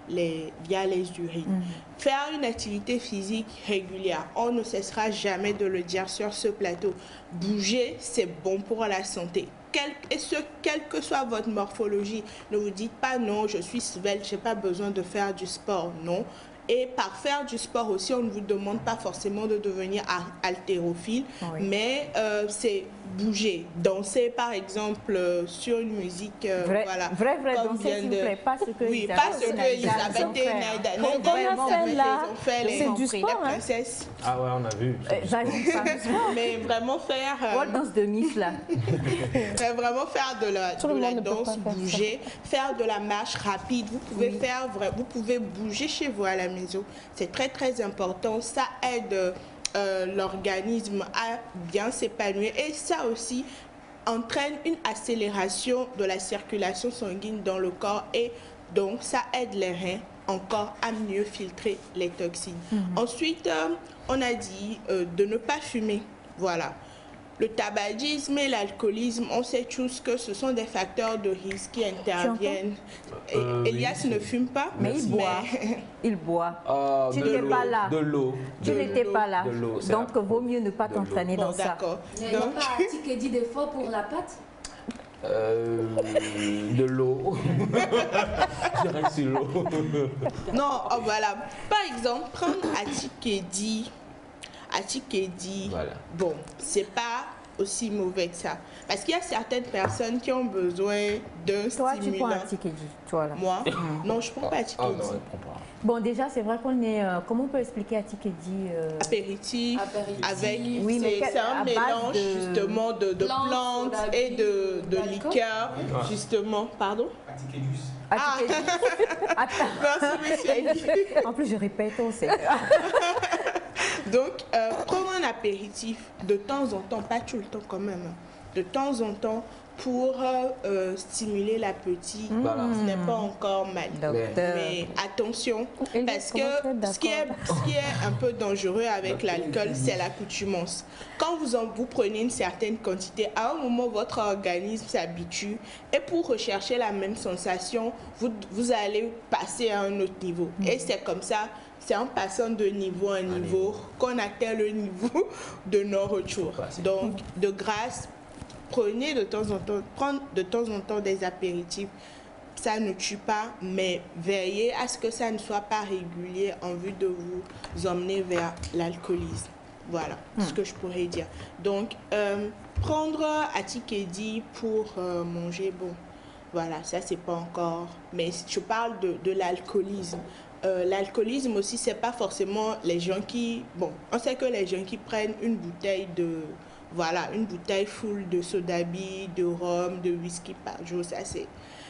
via les urines. Faire une activité physique régulière, on ne cessera jamais de le dire sur ce plateau. Bouger, c'est bon pour la santé. Quelle que soit votre morphologie, ne vous dites pas non, je suis svelte, je n'ai pas besoin de faire du sport. Non. Et par faire du sport aussi, on ne vous demande pas forcément de devenir haltérophile, mais c'est bouger, danser par exemple sur une musique, voilà. Vrai danser, s'il vous plaît, pas ce que oui, pas ce que Elisabeth et Naïda ont fait, les princesses. Ah ouais, on a vu. Mais vraiment faire... What danse de Miss là. Vraiment faire de la danse, bouger, faire de la marche rapide. Vous pouvez vous pouvez bouger chez vous à la maison. C'est très très important. Ça aide l'organisme à bien s'épanouir, et ça aussi entraîne une accélération de la circulation sanguine dans le corps, et donc ça aide les reins encore à mieux filtrer les toxines. Ensuite, on a dit de ne pas fumer. Voilà. Le tabagisme et l'alcoolisme, on sait tous que ce sont des facteurs de risque qui interviennent. Elias ne fume pas, mais il boit. Il boit. Tu n'étais pas là. De l'eau. Tu n'étais pas là. Donc, vaut mieux ne pas t'entraîner dans ça. D'accord. Il n'y a pas Tikedi d'effort pour la pâte? De l'eau. Je reste sur l'eau. Non, voilà. Par exemple, prendre Atikedi. Voilà. Bon, c'est pas aussi mauvais que ça. Parce qu'il y a certaines personnes qui ont besoin d'un stimulant. Toi, tu prends Atikedi, toi là. Moi non, je prends pas Atikedi. Ah non, je prends pas. Bon, déjà, c'est vrai qu'on est... comment on peut expliquer Atikedi Apéritif, avec... Oui, mais c'est un mélange justement de plantes et de liqueurs, justement. Pardon? Atikedus. Merci, monsieur. En plus, je répète, on sait. Donc, prendre un apéritif de temps en temps, pas tout le temps quand même, de temps en temps, pour stimuler l'appétit, ce n'est pas encore mal. Mais attention, parce que ce qui est un peu dangereux avec l'alcool, c'est l'accoutumance. Quand vous prenez une certaine quantité, à un moment, votre organisme s'habitue, et pour rechercher la même sensation, vous allez passer à un autre niveau. Et c'est comme ça. C'est en passant de niveau en niveau qu'on atteint le niveau de non-retour. Donc, de grâce, prendre de temps en temps des apéritifs. Ça ne tue pas, mais veillez à ce que ça ne soit pas régulier en vue de vous emmener vers l'alcoolisme. Voilà ce que je pourrais dire. Donc, prendre Atikedi pour manger, bon, voilà, ça c'est pas encore... Mais je parle de l'alcoolisme. L'alcoolisme aussi, c'est pas forcément les gens qui... Bon, on sait que les gens qui prennent une bouteille une bouteille full de soda-bi, de rhum, de whisky par jour, ça c'est...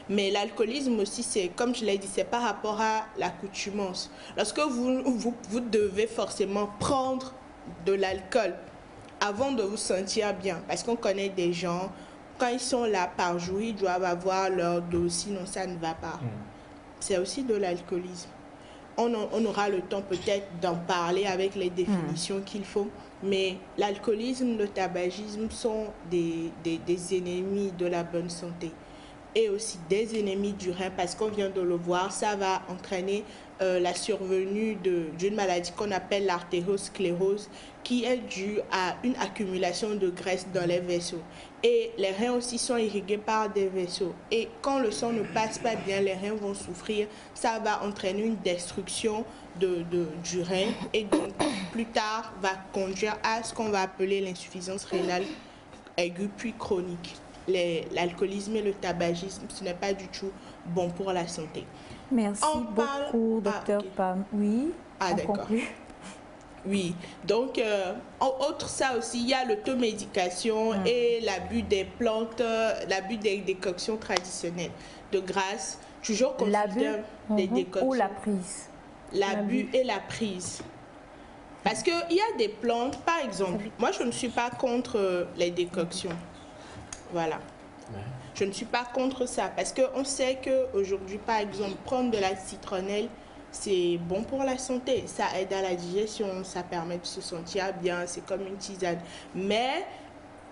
Mais l'alcoolisme aussi, c'est, comme je l'ai dit, c'est par rapport à l'accoutumance. Lorsque vous devez forcément prendre de l'alcool avant de vous sentir bien, parce qu'on connaît des gens, quand ils sont là par jour, ils doivent avoir leur dose, sinon ça ne va pas. C'est aussi de l'alcoolisme. On aura le temps peut-être d'en parler avec les définitions qu'il faut, mais l'alcoolisme, le tabagisme sont des ennemis de la bonne santé et aussi des ennemis du rein, parce qu'on vient de le voir, ça va entraîner la survenue d'une maladie qu'on appelle l'artériosclérose, qui est due à une accumulation de graisse dans les vaisseaux. Et les reins aussi sont irrigués par des vaisseaux. Et quand le sang ne passe pas bien, les reins vont souffrir. Ça va entraîner une destruction du rein et donc plus tard va conduire à ce qu'on va appeler l'insuffisance rénale aiguë puis chronique. L'alcoolisme et le tabagisme, ce n'est pas du tout bon pour la santé. Merci beaucoup, docteur Pam. Oui, d'accord. Oui, donc, outre ça aussi, il y a l'automédication et l'abus des plantes, l'abus des décoctions traditionnelles. De grâce, toujours consulter des décoctions. Ou la prise. L'abus et la prise. Parce qu'il y a des plantes, par exemple, moi je ne suis pas contre les décoctions. Voilà. Ouais. Je ne suis pas contre ça, parce qu'on sait qu'aujourd'hui, par exemple, prendre de la citronnelle, c'est bon pour la santé, ça aide à la digestion, ça permet de se sentir bien, c'est comme une tisane. Mais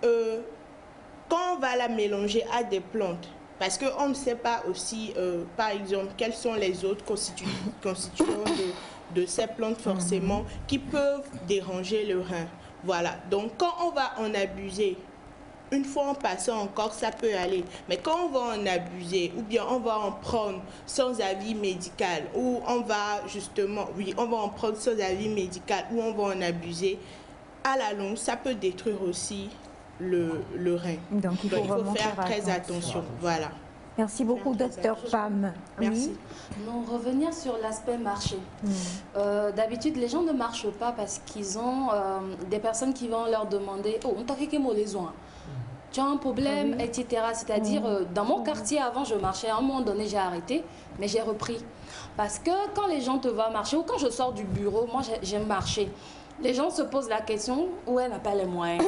quand on va la mélanger à des plantes, parce qu'on ne sait pas aussi, par exemple, quels sont les autres constituants de ces plantes forcément qui peuvent déranger le rein. Voilà, donc quand on va en abuser, une fois en passant encore, ça peut aller. Mais quand on va en abuser, ou bien on va en prendre sans avis médical, ou on va justement, on va en prendre sans avis médical, ou on va en abuser, à la longue, ça peut détruire aussi le rein. Donc il faut faire très attention. Voilà. Merci beaucoup, docteur Pam. Merci. Non, revenir sur l'aspect marché. D'habitude, les gens ne marchent pas parce qu'ils ont des personnes qui vont leur demander « Oh, on t'a fait les soins ?» Tu as un problème, etc. C'est-à-dire, dans mon quartier, avant, je marchais. À un moment donné, j'ai arrêté, mais j'ai repris. Parce que quand les gens te voient marcher, ou quand je sors du bureau, moi, j'aime marcher. Les gens se posent la question, où elle n'a pas les moyens.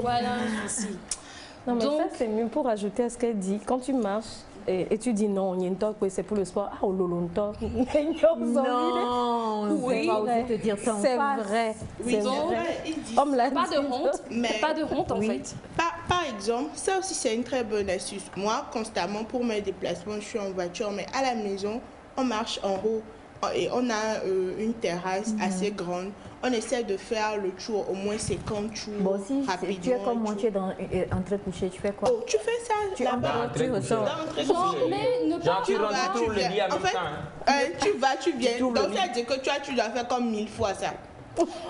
Voilà un souci. Non, mais donc, ça, c'est mieux pour ajouter à ce qu'elle dit. Quand tu marches et tu dis non, c'est pour le sport. Ah, non, oui, te dire ça. C'est vrai. Oui, pas de honte, mais pas de honte en fait. Par exemple, ça aussi c'est une très bonne astuce. Moi, constamment pour mes déplacements, je suis en voiture, mais à la maison, on marche en haut et on a une terrasse assez grande. On essaie de faire le tour, au moins 50 tours. Bon, si tu es comme moi, tu es en train de coucher, tu fais quoi? Oh, tu fais ça là-bas. Tu ressors. Mais ne pas tu viens. En fait, tu viens. Donc, ça veut dire que tu dois faire comme 1000 fois ça.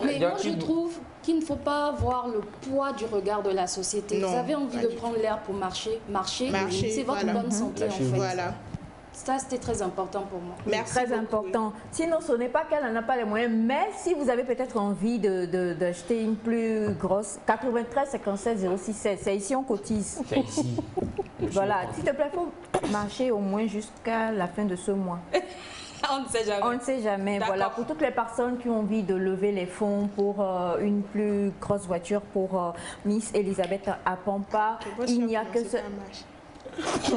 Mais moi, je trouve qu'il ne faut pas voir le poids du regard de la société. Non, vous avez envie de prendre l'air pour marcher, c'est votre bonne santé en fait. Voilà. Ça, c'était très important pour moi. Merci très beaucoup, important. Oui. Sinon, ce n'est pas qu'elle n'en a pas les moyens, mais si vous avez peut-être envie d'acheter une plus grosse, 93 57 067, c'est ici on cotise. C'est ici. Voilà, s'il te plaît, il faut marcher au moins jusqu'à la fin de ce mois. On ne sait jamais. On ne sait jamais. Voilà, pour toutes les personnes qui ont envie de lever les fonds pour une plus grosse voiture pour Miss Elisabeth à Pampa, il n'y a que ce... Si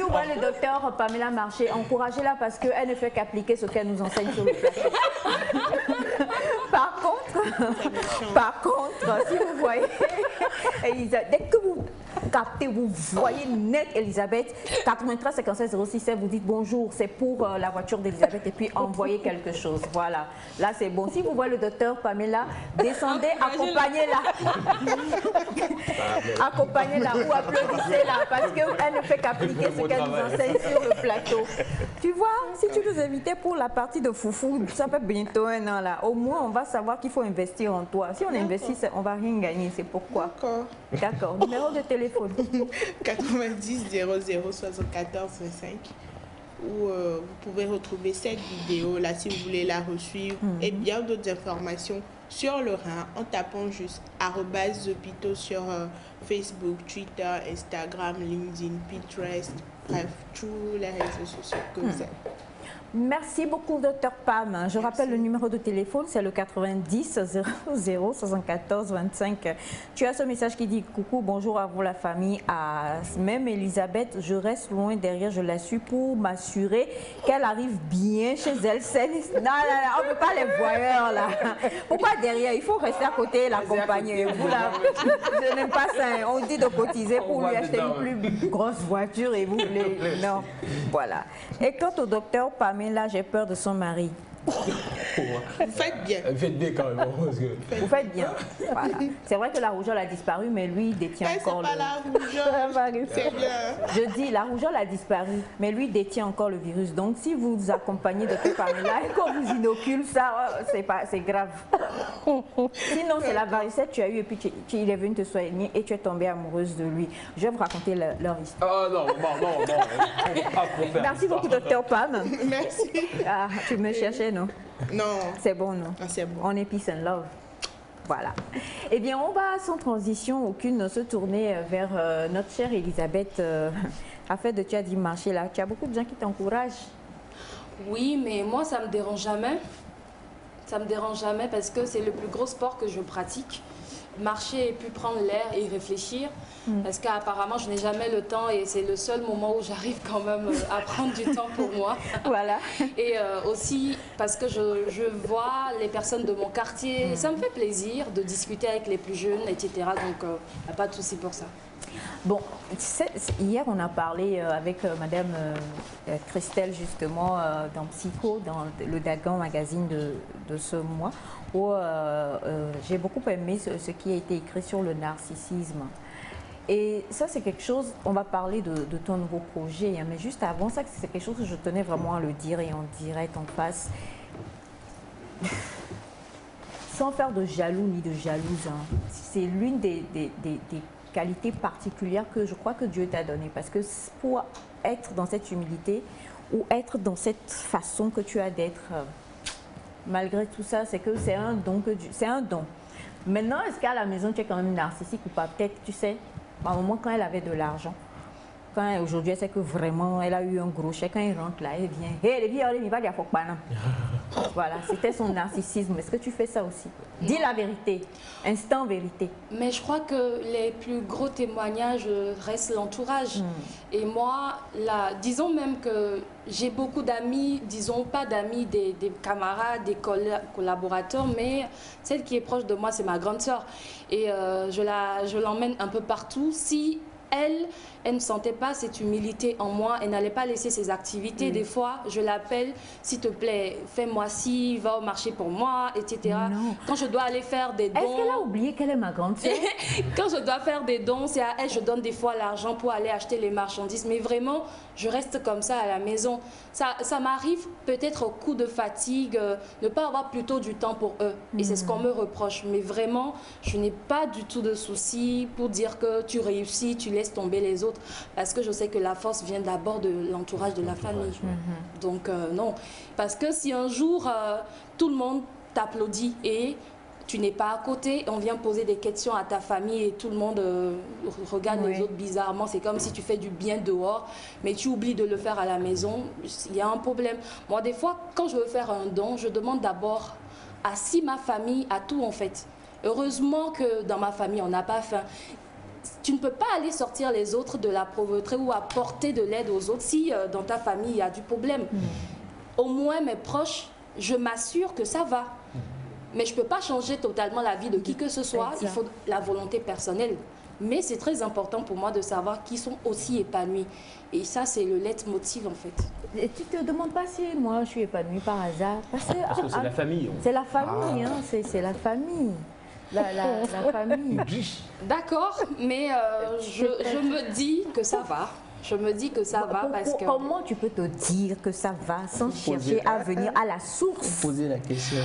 vous voyez le docteur Pamela marcher, encouragez-la parce qu'elle ne fait qu'appliquer ce qu'elle nous enseigne sur le plateau. Par contre, si vous voyez, dès que vous captez, vous voyez net Elisabeth, 93 57 06, vous dites bonjour, c'est pour la voiture d'Elisabeth et puis envoyez quelque chose. Voilà, là c'est bon. Si vous voyez le docteur Pamela, descendez, accompagnez-la. Accompagnez-la ou applaudissez-la parce qu'elle ne fait qu'appliquer ce qu'elle nous enseigne sur le plateau. Tu vois, si tu nous invitais pour la partie de Foufou, ça fait bientôt un an là, au moins on va savoir qu'il faut investir en toi. Si on investit, on ne va rien gagner, c'est pourquoi. D'accord. Numéro de téléphone 90 00 74 25 où vous pouvez retrouver cette vidéo là si vous voulez la resuivre et bien d'autres informations sur le Rhin en tapant juste @Zopito sur Facebook, Twitter, Instagram, LinkedIn, Pinterest, bref, tous les réseaux sociaux que vous avez. Merci beaucoup, Dr Pam. Je rappelle le numéro de téléphone, c'est le 90 00 74 25. Tu as ce message qui dit « Coucou, bonjour à vous la famille. Même Elisabeth, je reste loin derrière, je la suis pour m'assurer qu'elle arrive bien chez elle. Non, on ne peut pas les voyeurs là. Pourquoi derrière? Il faut rester à côté et l'accompagner. Vous là, je n'aime pas ça. On dit de cotiser pour lui acheter une plus grosse voiture et vous voulez... Non, voilà. Et quant au docteur Pam, mais là, j'ai peur de son mari. Vous faites bien. Vous faites bien quand même. Parce que... Vous faites bien. Voilà. C'est vrai que la rougeole a disparu, mais lui, il détient encore c'est pas la rougeole. C'est bien. Je dis, la rougeole a disparu, mais lui détient encore le virus. Donc, si vous vous accompagnez de cette famille-là et qu'on vous inocule ça, c'est grave. Sinon, c'est la varicelle que tu as eu et puis il est venu te soigner et tu es tombée amoureuse de lui. Je vais vous raconter leur histoire. Oh non. Merci beaucoup, docteur Pam. Merci. Ah, tu me cherchais, non? Non. C'est bon, non? Ah, c'est bon. On est peace and love. Voilà. Eh bien, on va sans transition aucune se tourner vers notre chère Elisabeth. Afin de tu as dit marcher là, tu as beaucoup de gens qui t'encouragent. Oui, mais moi, ça me dérange jamais. Ça me dérange jamais parce que c'est le plus gros sport que je pratique. Marcher et puis prendre l'air et réfléchir. Parce qu'apparemment, je n'ai jamais le temps et c'est le seul moment où j'arrive quand même à prendre du temps pour moi. Voilà. Et aussi parce que je vois les personnes de mon quartier. Ça me fait plaisir de discuter avec les plus jeunes, etc. Donc, il n'y a pas de souci pour ça. Bon, hier, on a parlé avec Madame Christelle, justement, dans Psycho, dans le Dagan magazine de ce mois, où j'ai beaucoup aimé ce qui a été écrit sur le narcissisme. Et ça, c'est quelque chose, on va parler de ton nouveau projet, hein, mais juste avant ça, c'est quelque chose que je tenais vraiment à le dire et en direct, en face. Sans faire de jaloux ni de jalouse, hein. C'est l'une des qualités particulières que je crois que Dieu t'a donné. Parce que pour être dans cette humilité ou être dans cette façon que tu as d'être, malgré tout ça, c'est que c'est un don que Dieu, c'est un don. Maintenant, est-ce qu'à la maison, tu es quand même narcissique ou pas? Peut-être, tu sais, à un moment, quand elle avait de l'argent, aujourd'hui, elle sait que vraiment, elle a eu un gros chèque, quand il rentre là, elle vient. Hé, les filles, il va dire faut pas. Voilà, c'était son narcissisme. Est-ce que tu fais ça aussi? Dis la vérité, instant vérité. Mais je crois que les plus gros témoignages restent l'entourage. Et moi, là, disons même que j'ai beaucoup d'amis, disons pas d'amis, des camarades, des collaborateurs, mais celle qui est proche de moi, c'est ma grande sœur. Et je l'emmène un peu partout. Si elle ne sentait pas cette humilité en moi, elle n'allait pas laisser ses activités. Des fois, je l'appelle, s'il te plaît, fais-moi ci, va au marché pour moi, etc. Non. Quand je dois aller faire des dons... Est-ce qu'elle a oublié qu'elle est ma grande sœur? Quand je dois faire des dons, c'est à elle, je donne des fois l'argent pour aller acheter les marchandises. Mais vraiment, je reste comme ça à la maison. Ça m'arrive peut-être au coup de fatigue, ne pas avoir plutôt du temps pour eux. Et c'est ce qu'on me reproche. Mais vraiment, je n'ai pas du tout de souci pour dire que tu réussis, tu laisses tomber les autres. Parce que je sais que la force vient d'abord de l'entourage de la famille. Donc non. Parce que si un jour, tout le monde t'applaudit et tu n'es pas à côté, on vient poser des questions à ta famille et tout le monde regarde les autres bizarrement. C'est comme si tu fais du bien dehors, mais tu oublies de le faire à la maison. Il y a un problème. Moi, des fois, quand je veux faire un don, je demande d'abord à si ma famille a tout en fait. Heureusement que dans ma famille, on n'a pas faim. Tu ne peux pas aller sortir les autres de la pauvreté ou apporter de l'aide aux autres si dans ta famille il y a du problème. Au moins mes proches, je m'assure que ça va. Mais je ne peux pas changer totalement la vie de qui que ce soit. Il faut la volonté personnelle. Mais c'est très important pour moi de savoir qui sont aussi épanouis. Et ça, c'est le leitmotiv en fait. Et tu ne te demandes pas si moi je suis épanouie par hasard. Parce que c'est la famille. C'est la famille, hein, c'est la famille. La famille. D'accord, mais je me dis que ça va. Je me dis que ça va parce que... Comment tu peux te dire que ça va sans chercher à venir à la source? Poser la question.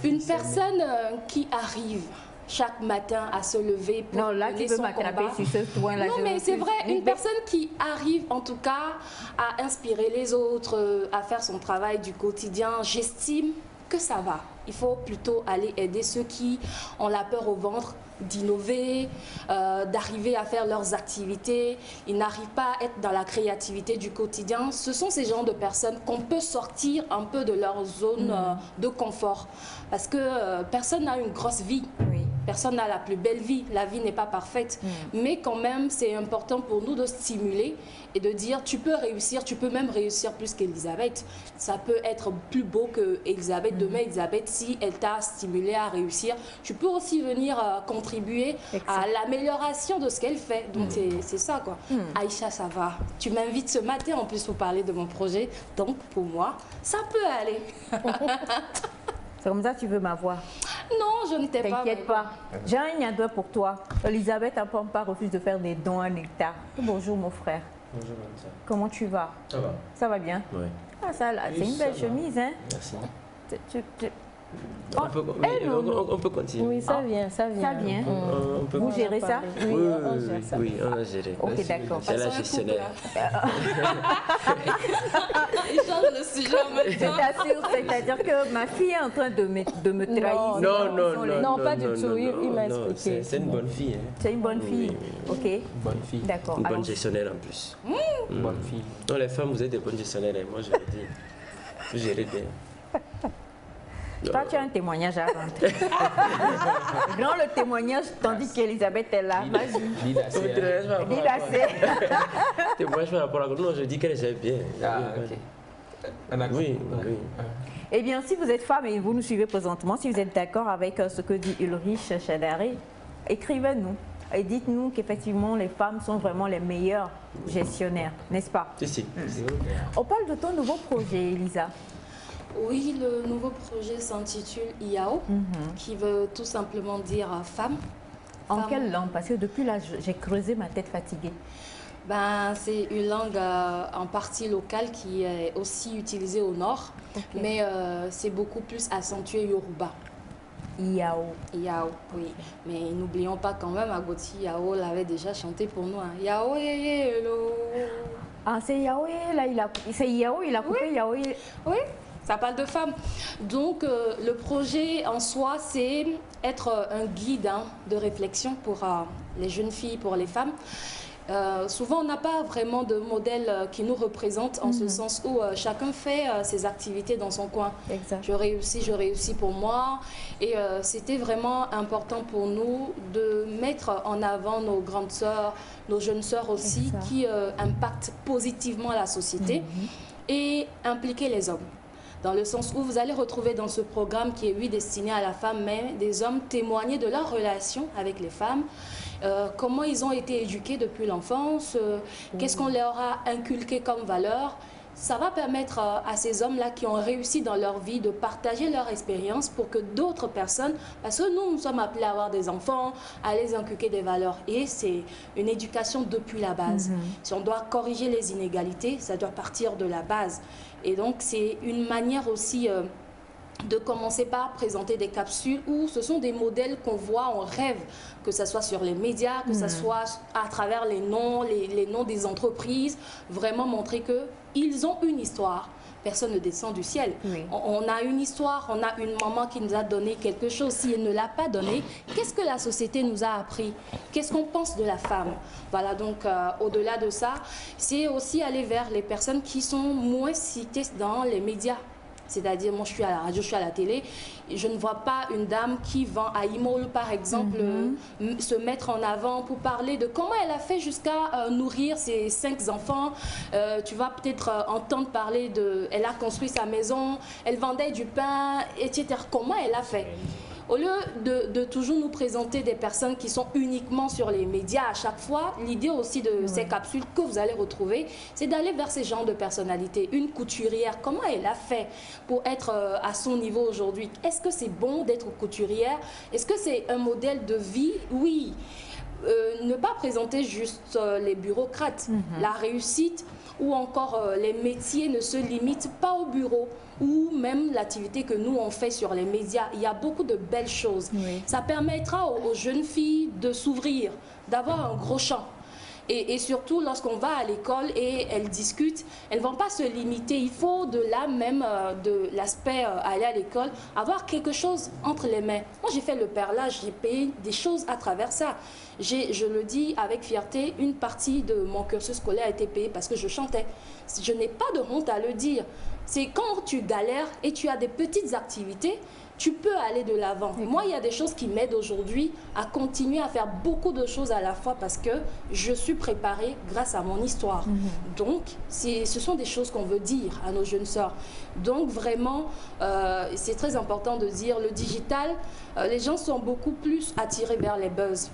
Une personne qui arrive chaque matin à se lever pour non, là, tu peux m'attraper sur ce point-là. Non, mais c'est vrai, une personne qui arrive en tout cas à inspirer les autres, à faire son travail du quotidien, j'estime que ça va. Il faut plutôt aller aider ceux qui ont la peur au ventre d'innover, d'arriver à faire leurs activités. Ils n'arrivent pas à être dans la créativité du quotidien. Ce sont ces genres de personnes qu'on peut sortir un peu de leur zone de confort. Parce que personne n'a une grosse vie. Oui. Personne n'a la plus belle vie. La vie n'est pas parfaite. Mais quand même, c'est important pour nous de stimuler et de dire tu peux réussir, tu peux même réussir plus qu'Elisabeth. Ça peut être plus beau qu'Elisabeth. Demain, Elisabeth, si elle t'a stimulé à réussir, tu peux aussi venir contribuer à l'amélioration de ce qu'elle fait. Donc, c'est ça, quoi. Aïcha, ça va. Tu m'invites ce matin en plus pour parler de mon projet. Donc, pour moi, ça peut aller. C'est comme ça que tu veux m'avoir? Non, je ne t'ai pas. T'inquiète pas. J'ai un cadeau pour toi. Elisabeth pas refuse de faire des dons à Nectar. Bonjour mon frère. Bonjour, Vanessa. Comment tu vas? Ça va? Ça va bien? Oui. Ah, ça là, c'est une belle chemise, hein? Merci. On peut continuer. Oui, ça vient, ça vient. Ça vient. On peut... Vous gérez ça? Oui, on gère ça. Oui, on a géré. Ok, d'accord. C'est la gestionnaire. Il change le sujet en même temps. C'est-à-dire que ma fille est en train de me trahir. Non, pas du tout. Il m'a expliqué. C'est une bonne fille. Hein. C'est une bonne fille. Ok. Une bonne fille. D'accord. Une bonne Alors, gestionnaire en plus. Une bonne fille. Non, les femmes, vous êtes des bonnes gestionnaires. Hein. Moi, je le dis. Vous gérez bien. toi, tu as un témoignage à rentrer. Non, le témoignage, tandis qu'Elisabeth est là. Vas-y. Dis assez. Témoignage par rapport à... Non, je dis qu'elle gère bien. Ah, ok. Oui. Eh bien, si vous êtes femme et vous nous suivez présentement, si vous êtes d'accord avec ce que dit Ulrich Chadari, écrivez-nous et dites-nous qu'effectivement les femmes sont vraiment les meilleures gestionnaires, n'est-ce pas? Si. On parle de ton nouveau projet, Elisa. Oui, le nouveau projet s'intitule IAO, qui veut tout simplement dire femme. En quelle langue? Parce que depuis là, j'ai creusé ma tête fatiguée. Ben, c'est une langue en partie locale qui est aussi utilisée au nord, mais c'est beaucoup plus accentué Yoruba. Iao. Iao, oui. Mais n'oublions pas quand même, Agoti Iao l'avait déjà chanté pour nous. Hein. Iao, hello. Ah, c'est Iao, là, c'est Iao, il a coupé Iao. Oui, ça parle de femmes. Donc, le projet en soi, c'est être un guide de réflexion pour les jeunes filles, pour les femmes. Souvent, on n'a pas vraiment de modèle qui nous représente en ce sens où chacun fait ses activités dans son coin. Exact. Je réussis pour moi. Et c'était vraiment important pour nous de mettre en avant nos grandes sœurs, nos jeunes sœurs aussi, qui impactent positivement la société et impliquer les hommes. Dans le sens où vous allez retrouver dans ce programme qui est, oui, destiné à la femme, mais des hommes témoigner de leur relation avec les femmes, comment ils ont été éduqués depuis l'enfance, qu'est-ce qu'on leur a inculqué comme valeur. Ça va permettre à ces hommes-là qui ont réussi dans leur vie de partager leur expérience pour que d'autres personnes, parce que nous sommes appelés à avoir des enfants, à les inculquer des valeurs. Et c'est une éducation depuis la base. Si on doit corriger les inégalités, ça doit partir de la base. Et donc, c'est une manière aussi de commencer par présenter des capsules où ce sont des modèles qu'on voit, on rêve, que ce soit sur les médias, que ce soit à travers les noms des entreprises, vraiment montrer qu'ils ont une histoire. Personne ne descend du ciel. Oui. On a une histoire, on a une maman qui nous a donné quelque chose. Si elle ne l'a pas donné, qu'est-ce que la société nous a appris? Qu'est-ce qu'on pense de la femme? Voilà, donc au-delà de ça, c'est aussi aller vers les personnes qui sont moins citées dans les médias. C'est-à-dire, moi je suis à la radio, je suis à la télé, et je ne vois pas une dame qui vend à Imol, par exemple, se mettre en avant pour parler de comment elle a fait jusqu'à nourrir ses 5 enfants. Tu vas peut-être entendre parler de... Elle a construit sa maison, elle vendait du pain, etc. Comment elle a fait? Au lieu de toujours nous présenter des personnes qui sont uniquement sur les médias à chaque fois, l'idée aussi de ces capsules que vous allez retrouver, c'est d'aller vers ces genres de personnalités. Une couturière, comment elle a fait pour être à son niveau aujourd'hui? Est-ce que c'est bon d'être couturière? Est-ce que c'est un modèle de vie? Oui. Ne pas présenter juste les bureaucrates. La réussite ou encore les métiers ne se limitent pas au bureau ou même l'activité que nous on fait sur les médias. Il y a beaucoup de belles choses. Ça permettra aux jeunes filles de s'ouvrir, d'avoir un gros champ. Et surtout, lorsqu'on va à l'école et elles discutent, elles ne vont pas se limiter. Il faut de là même, de l'aspect aller à l'école, avoir quelque chose entre les mains. Moi, j'ai fait le perlage, j'ai payé des choses à travers ça. Je le dis avec fierté, une partie de mon cursus scolaire a été payée parce que je chantais. Je n'ai pas de honte à le dire. C'est quand tu galères et tu as des petites activités, tu peux aller de l'avant. Moi, il y a des choses qui m'aident aujourd'hui à continuer à faire beaucoup de choses à la fois parce que je suis préparée grâce à mon histoire. Donc, ce sont des choses qu'on veut dire à nos jeunes sœurs. Donc, vraiment, c'est très important de dire le digital, les gens sont beaucoup plus attirés vers les buzz,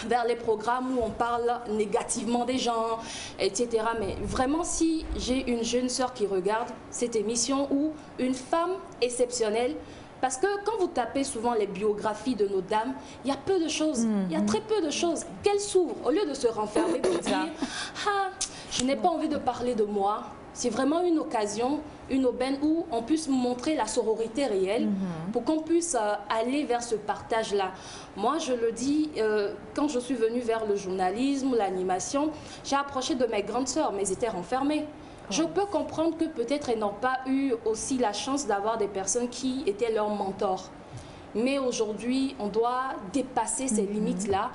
vers les programmes où on parle négativement des gens, etc. Mais vraiment, si j'ai une jeune sœur qui regarde cette émission où une femme exceptionnelle, parce que quand vous tapez souvent les biographies de nos dames, il y a peu de choses, il y a très peu de choses. Qu'elles s'ouvrent, au lieu de se renfermer pour dire « Ah, je n'ai pas envie de parler de moi », c'est vraiment une occasion, une aubaine où on puisse montrer la sororité réelle pour qu'on puisse aller vers ce partage-là. Moi, je le dis, quand je suis venue vers le journalisme, l'animation, j'ai approché de mes grandes sœurs, mais elles étaient renfermées. Je peux comprendre que peut-être elles n'ont pas eu aussi la chance d'avoir des personnes qui étaient leurs mentors. Mais aujourd'hui, on doit dépasser ces limites-là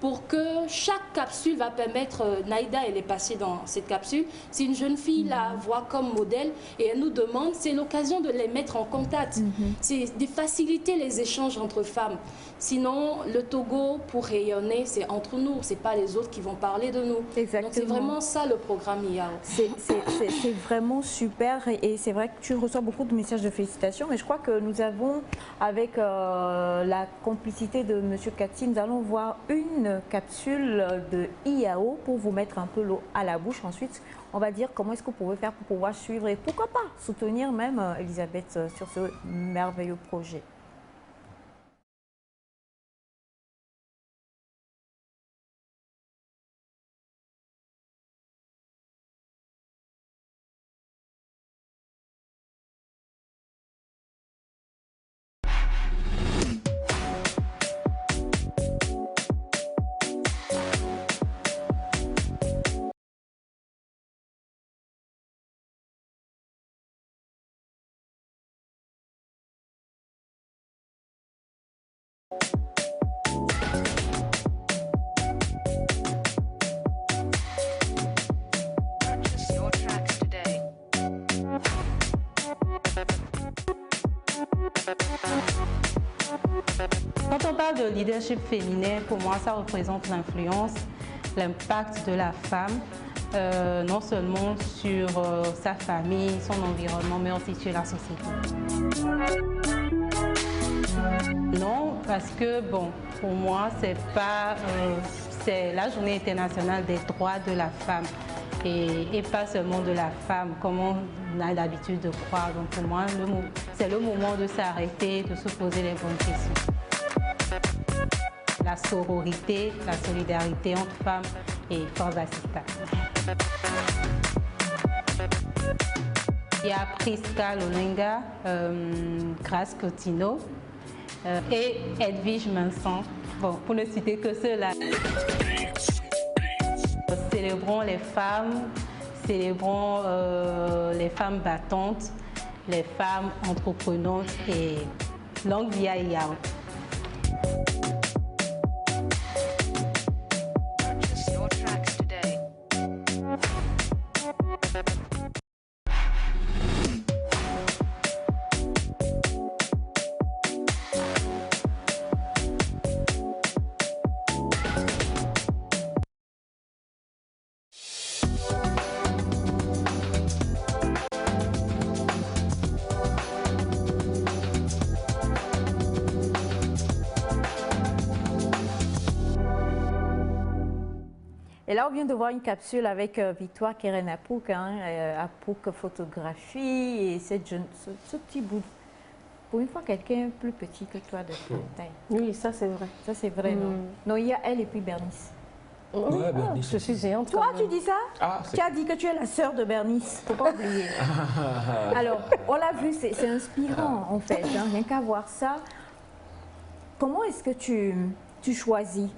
pour que chaque capsule va permettre, Naïda, elle est passée dans cette capsule, si une jeune fille la voit comme modèle et elle nous demande, c'est l'occasion de les mettre en contact, c'est de faciliter les échanges entre femmes. Sinon, le Togo, pour rayonner, c'est entre nous, c'est pas les autres qui vont parler de nous. Exactement. Donc c'est vraiment ça le programme IAO. C'est vraiment super et c'est vrai que tu reçois beaucoup de messages de félicitations, mais je crois que nous avons, avec la complicité de M. Cathy, nous allons voir une capsule de IAO pour vous mettre un peu l'eau à la bouche. Ensuite, on va dire comment est-ce que vous pouvez faire pour pouvoir suivre et pourquoi pas soutenir même Elisabeth sur ce merveilleux projet. Quand on parle de leadership féminin, pour moi, ça représente l'influence, l'impact de la femme, non seulement sur sa famille, son environnement, mais aussi sur la société. Non, parce que, bon, pour moi, c'est la journée internationale des droits de la femme. Et pas seulement de la femme, comme on a l'habitude de croire. Donc pour moi, c'est le moment de s'arrêter, de se poser les bonnes questions. La sororité, la solidarité entre femmes et force assistance. Il y a Priska Lolenga, Grace Cotino et Edwige Vincent. Bon, pour ne citer que ceux-là. Célébrons les femmes, célébrons les femmes battantes, les femmes entreprenantes et longue vie à IAO. Et là, on vient de voir une capsule avec Victoire Keren-Apouk, Apouk Photographie et ce petit bout. Pour une fois, quelqu'un plus petit que toi de taille. Oui, ça c'est vrai. Ça c'est vrai, non? Non, il y a elle et puis Bernice. Ouais, Bernice. Je suis géante. Toi, tu dis ça? Tu as dit que tu es la sœur de Bernice. Faut pas oublier. Alors, on l'a vu, c'est inspirant en fait. Hein, rien qu'à voir ça. Comment est-ce que tu choisis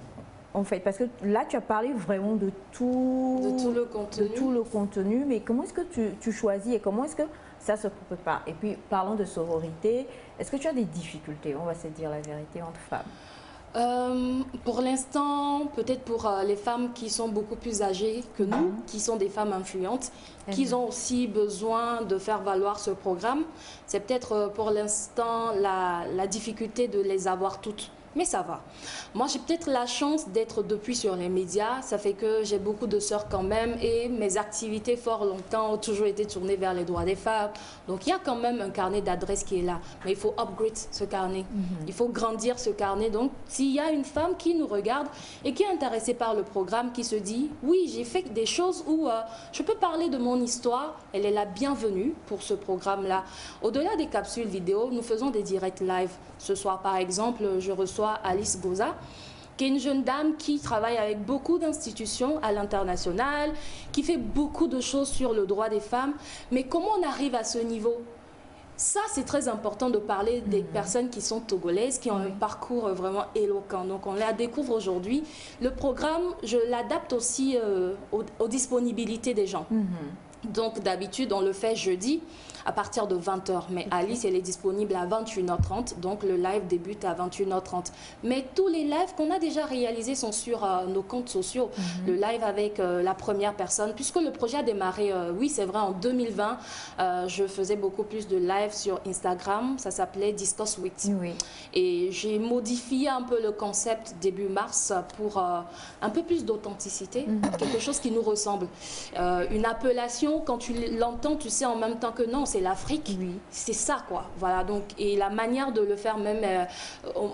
en fait? Parce que là, tu as parlé vraiment de tout le contenu, mais comment est-ce que tu choisis et comment est-ce que ça se prépare? Et puis, parlons de sororité. Est-ce que tu as des difficultés, on va se dire la vérité, entre femmes? Pour l'instant, peut-être pour les femmes qui sont beaucoup plus âgées que nous, qui sont des femmes influentes, qui ont aussi besoin de faire valoir ce programme, c'est peut-être pour l'instant la difficulté de les avoir toutes. Mais ça va. Moi, j'ai peut-être la chance d'être depuis sur les médias. Ça fait que j'ai beaucoup de sœurs quand même. Et mes activités, fort longtemps, ont toujours été tournées vers les droits des femmes. Donc, il y a quand même un carnet d'adresses qui est là. Mais il faut upgrade ce carnet. Il faut grandir ce carnet. Donc, s'il y a une femme qui nous regarde et qui est intéressée par le programme, qui se dit, oui, j'ai fait des choses où je peux parler de mon histoire, elle est la bienvenue pour ce programme-là. Au-delà des capsules vidéo, nous faisons des directs live. Ce soir, par exemple, je reçois Alice Goza, qui est une jeune dame qui travaille avec beaucoup d'institutions à l'international, qui fait beaucoup de choses sur le droit des femmes. Mais comment on arrive à ce niveau? Ça, c'est très important de parler des personnes qui sont togolaises, qui ont un parcours vraiment éloquent. Donc, on la découvre aujourd'hui. Le programme, je l'adapte aussi aux disponibilités des gens. Donc, d'habitude, on le fait jeudi à partir de 20h. Mais Alice, elle est disponible à 21h30. Donc, le live débute à 21h30. Mais tous les lives qu'on a déjà réalisés sont sur nos comptes sociaux. Le live avec la première personne, puisque le projet a démarré, oui, c'est vrai, en 2020. Je faisais beaucoup plus de live sur Instagram. Ça s'appelait Discuss With. Et j'ai modifié un peu le concept début mars pour un peu plus d'authenticité. Quelque chose qui nous ressemble. Une appellation, quand tu l'entends, tu sais en même temps que non, c'est l'Afrique. C'est ça, quoi. Voilà, donc, et la manière de le faire même,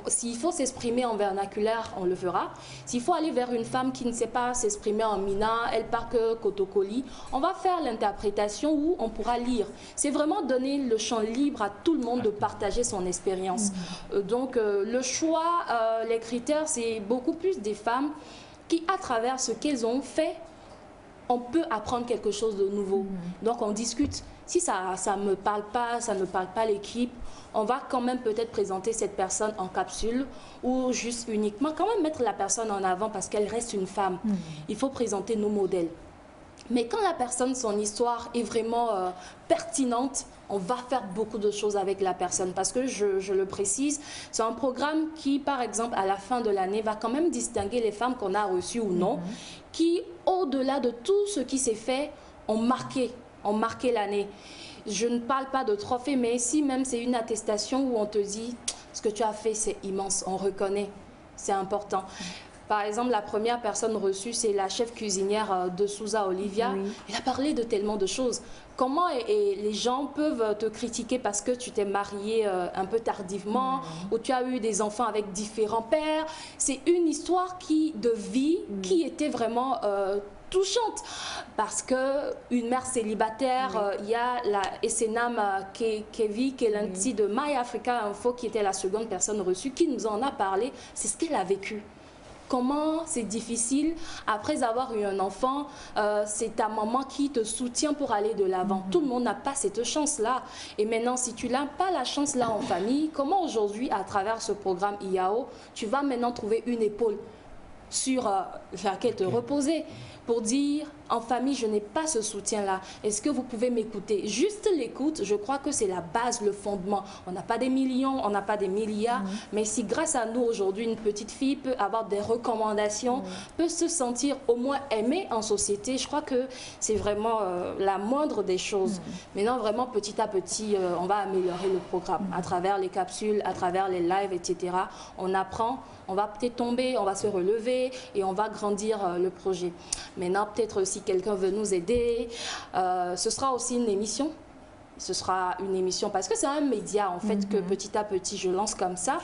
s'il faut s'exprimer en vernaculaire, on le fera. S'il faut aller vers une femme qui ne sait pas s'exprimer en mina, elle part que Kotokoli, on va faire l'interprétation où on pourra lire. C'est vraiment donner le champ libre à tout le monde de partager son expérience. Donc, le choix, les critères, c'est beaucoup plus des femmes qui, à travers ce qu'elles ont fait, on peut apprendre quelque chose de nouveau. Donc, on discute. Si ça ne me parle pas, ça ne parle pas l'équipe, on va quand même peut-être présenter cette personne en capsule ou juste uniquement, quand même mettre la personne en avant parce qu'elle reste une femme. Il faut présenter nos modèles. Mais quand la personne, son histoire est vraiment pertinente, on va faire beaucoup de choses avec la personne. Parce que, je le précise, c'est un programme qui, par exemple, à la fin de l'année, va quand même distinguer les femmes qu'on a reçues ou non, qui, au-delà de tout ce qui s'est fait, ont marqué l'année. Je ne parle pas de trophée, mais si même c'est une attestation où on te dit ce que tu as fait, c'est immense, on reconnaît, c'est important. Par exemple, la première personne reçue, c'est la chef cuisinière de Souza Olivia. Elle a parlé de tellement de choses. Comment les gens peuvent te critiquer parce que tu t'es mariée un peu tardivement ou tu as eu des enfants avec différents pères. C'est une histoire de vie qui était vraiment touchante parce que une mère célibataire, il y a la Essenam Kevi, qui est l'anti de My Africa Info, qui était la seconde personne reçue, qui nous en a parlé. C'est ce qu'elle a vécu. Comment c'est difficile, après avoir eu un enfant, c'est ta maman qui te soutient pour aller de l'avant. Tout le monde n'a pas cette chance-là. Et maintenant, si tu n'as pas la chance-là en famille, comment aujourd'hui, à travers ce programme IAO, tu vas maintenant trouver une épaule sur laquelle te reposer pour dire, en famille, je n'ai pas ce soutien-là. Est-ce que vous pouvez m'écouter? Juste l'écoute, je crois que c'est la base, le fondement. On n'a pas des millions, on n'a pas des milliards, mais si grâce à nous, aujourd'hui, une petite fille peut avoir des recommandations, peut se sentir au moins aimée en société, je crois que c'est vraiment la moindre des choses. Maintenant, vraiment, petit à petit, on va améliorer le programme à travers les capsules, à travers les lives, etc. On apprend, on va peut-être tomber, on va se relever et on va grandir le projet. Maintenant, peut-être si quelqu'un veut nous aider, ce sera aussi une émission. Ce sera une émission parce que c'est un média en fait que petit à petit je lance comme ça.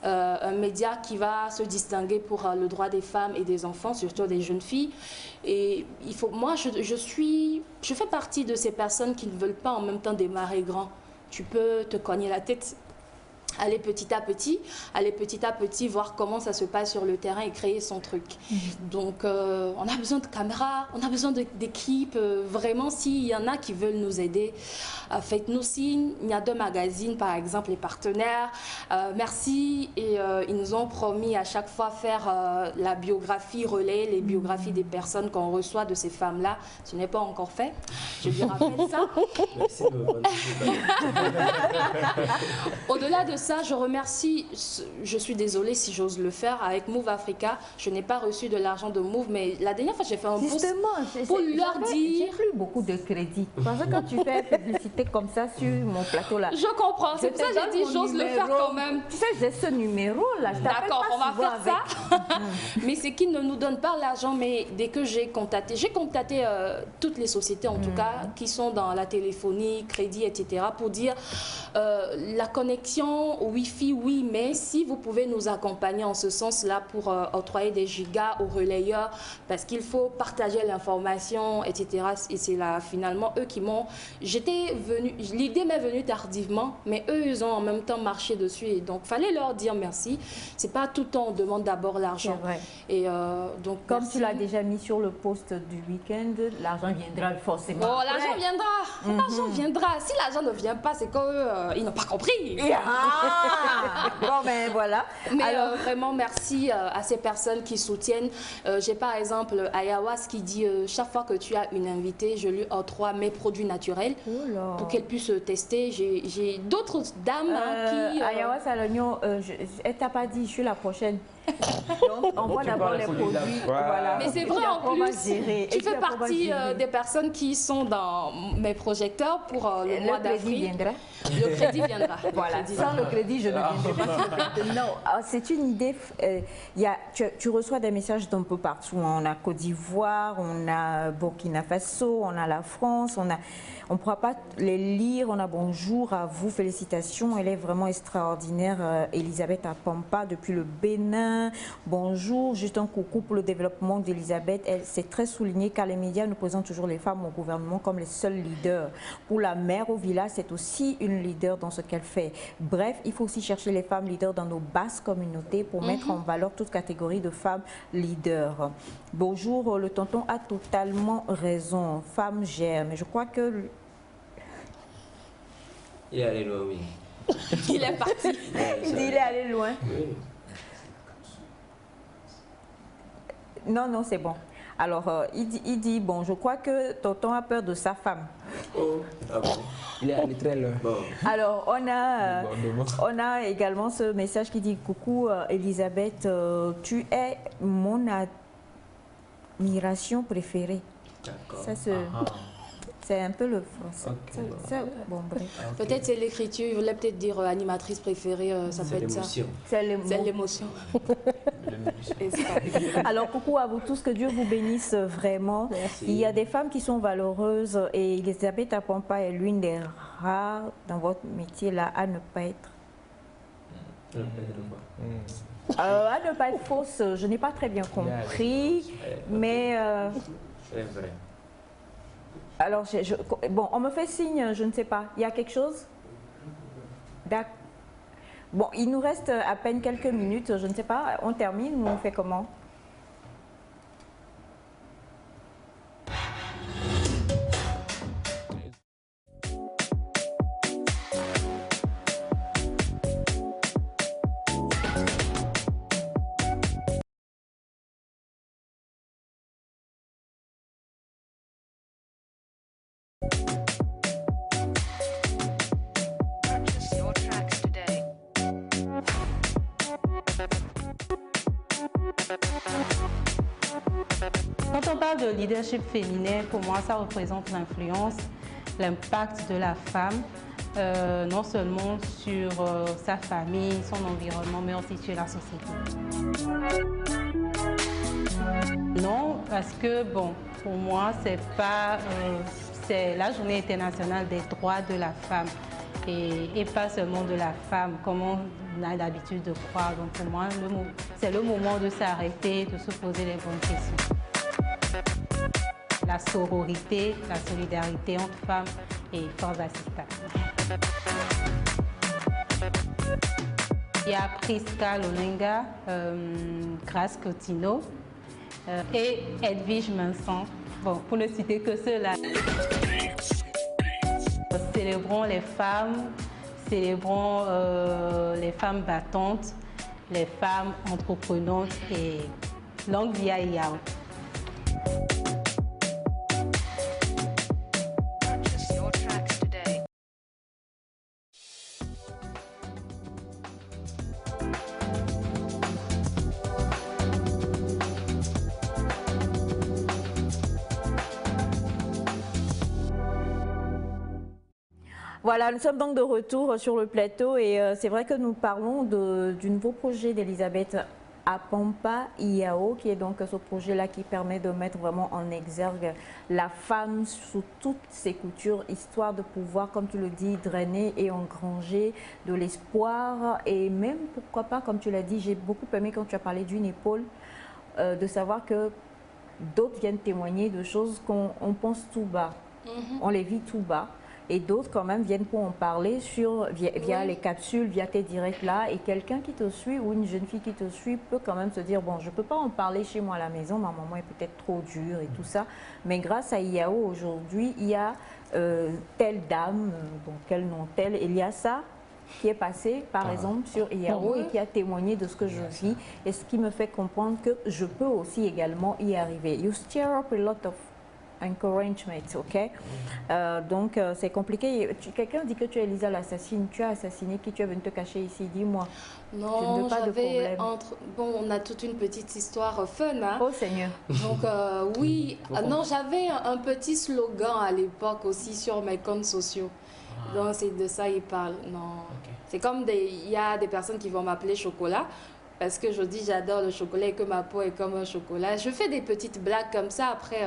Un média qui va se distinguer pour le droit des femmes et des enfants, surtout des jeunes filles. Et il faut, moi, je fais partie de ces personnes qui ne veulent pas en même temps démarrer grand. Tu peux te cogner la tête. aller petit à petit voir comment ça se passe sur le terrain et créer son truc. Donc on a besoin de caméras, on a besoin d'équipes. Vraiment, s'il y en a qui veulent nous aider, faites-nous signe. Il y a 2 magazines par exemple, les partenaires. Merci, et ils nous ont promis à chaque fois faire la biographie relais, les biographies des personnes qu'on reçoit de ces femmes-là. Ce n'est pas encore fait, je lui rappelle ça. Merci de me Au-delà de ça, je remercie, je suis désolée si j'ose le faire, avec Move Africa, je n'ai pas reçu de l'argent de Move, mais la dernière fois j'ai fait un post pour leur dire... J'ai plus beaucoup de crédit, parce que quand tu fais publicité comme ça sur mon plateau là... Je comprends, c'est pour ça que j'ai dit j'ose le faire quand même. Tu sais, j'ai ce numéro là, je t'appelle. D'accord, on va faire ça. Mais c'est qu'ils ne nous donnent pas l'argent, mais dès que j'ai contacté toutes les sociétés en tout cas, qui sont dans la téléphonie, crédit, etc., pour dire la connexion Wi-Fi, oui, mais si vous pouvez nous accompagner en ce sens-là pour octroyer des gigas aux relayeurs, parce qu'il faut partager l'information, etc. Et c'est là, finalement, eux qui m'ont... L'idée m'est venue tardivement, mais eux, ils ont en même temps marché dessus. Et donc, il fallait leur dire merci. C'est pas tout le temps, on demande d'abord l'argent. Et donc, comme merci. tu l'as déjà mis sur le post du week-end, l'argent viendra forcément. Oh, l'argent viendra. L'argent viendra. Si l'argent ne vient pas, c'est qu'ils n'ont pas compris. Bon, ben voilà. Mais alors, vraiment, merci à ces personnes qui soutiennent. J'ai par exemple Ayawas qui dit chaque fois que tu as une invitée, je lui octroie mes produits naturels pour qu'elle puisse tester. J'ai d'autres dames qui... Ayawas à l'oignon, elle t'a pas dit, je suis la prochaine. Donc, on voit d'abord les produits. Voilà. Mais c'est vrai en plus, tu fais partie des personnes qui sont dans mes projecteurs pour le mois d'avril. Le crédit viendra. Voilà, sans le crédit, je ne viendrai pas. Non, c'est une idée. Tu reçois des messages d'un peu partout. On a Côte d'Ivoire, on a Burkina Faso, on a la France, on ne pourra pas les lire. On a bonjour à vous, félicitations. Elle est vraiment extraordinaire, Elisabeth Apampa, depuis le Bénin. Bonjour, juste un coucou pour le développement d'Elisabeth. Elle s'est très soulignée car les médias nous présentent toujours les femmes au gouvernement comme les seuls leaders. Pour la mère au village, c'est aussi une leader dans ce qu'elle fait. Bref, il faut aussi chercher les femmes leaders dans nos basses communautés pour mettre en valeur toute catégorie de femmes leaders. Bonjour, le tonton a totalement raison. Femme gère, mais je crois que... Il est allé loin, oui. Il est parti. Il est allé loin. Oui. Non, non, c'est bon. Alors, il dit, bon, je crois que tonton a peur de sa femme. Oh, ah bon. Il est allé très loin. Bon. Alors, on a également ce message qui dit, coucou Elisabeth, tu es mon admiration préférée. D'accord. Ça, c'est un peu le français. Okay. Bon, bref. Peut-être c'est l'écriture, il voulait peut-être dire animatrice préférée, ça peut être ça. C'est l'émotion. Alors, coucou à vous tous, que Dieu vous bénisse vraiment. Merci. Il y a des femmes qui sont valeureuses et Elisabeth Apampa est l'une des rares dans votre métier là à ne pas être. À ne pas être fausse, je n'ai pas très bien compris, mais... C'est vrai. Alors, bon, on me fait signe, je ne sais pas. Il y a quelque chose? D'accord. Bon, il nous reste à peine quelques minutes, je ne sais pas. On termine ou on fait comment? Quand on parle de leadership féminin, pour moi, ça représente l'influence, l'impact de la femme, non seulement sur sa famille, son environnement, mais aussi sur la société. Non, parce que, bon, pour moi, c'est la journée internationale des droits de la femme. Et pas seulement de la femme, comme on a l'habitude de croire. Donc pour moi, c'est le moment de s'arrêter, de se poser les bonnes questions. La sororité, la solidarité entre femmes et force assistante. Il y a Priska Lonenga, Grace Cotino et Edwige Vincent. Bon, pour ne citer que ceux-là. Célébrons les femmes battantes, les femmes entreprenantes et longue vie à IAO. Voilà, nous sommes donc de retour sur le plateau et c'est vrai que nous parlons du nouveau projet d'Elisabeth Apampa IAO, qui est donc ce projet-là qui permet de mettre vraiment en exergue la femme sous toutes ses coutures, histoire de pouvoir, comme tu le dis, drainer et engranger de l'espoir. Et même, pourquoi pas, comme tu l'as dit, j'ai beaucoup aimé quand tu as parlé d'une épaule, de savoir que d'autres viennent témoigner de choses qu'on pense tout bas, on les vit tout bas. Et d'autres quand même viennent pour en parler via les capsules, via tes directs là. Et quelqu'un qui te suit ou une jeune fille qui te suit peut quand même se dire, bon, je ne peux pas en parler chez moi à la maison, ma maman est peut-être trop dure et tout ça. Mais grâce à IAO aujourd'hui, il y a telle dame, bon, quel nom tel, il y a ça qui est passé par exemple sur IAO et qui a témoigné de ce que je vis et ce qui me fait comprendre que je peux aussi également y arriver. You stir up a lot of encouragement, ok? Donc c'est compliqué. Quelqu'un dit que tu es Elisa l'assassine. Tu as assassiné qui? Tu es venu te cacher ici? Dis-moi. Non, j'avais bon, on a toute une petite histoire fun, hein? Oh Seigneur. Donc oui, non, j'avais un petit slogan à l'époque aussi sur mes comptes sociaux. Donc c'est de ça il parle. Non, c'est comme il y a des personnes qui vont m'appeler chocolat. Parce que je dis j'adore le chocolat et que ma peau est comme un chocolat. Je fais des petites blagues comme ça. Après,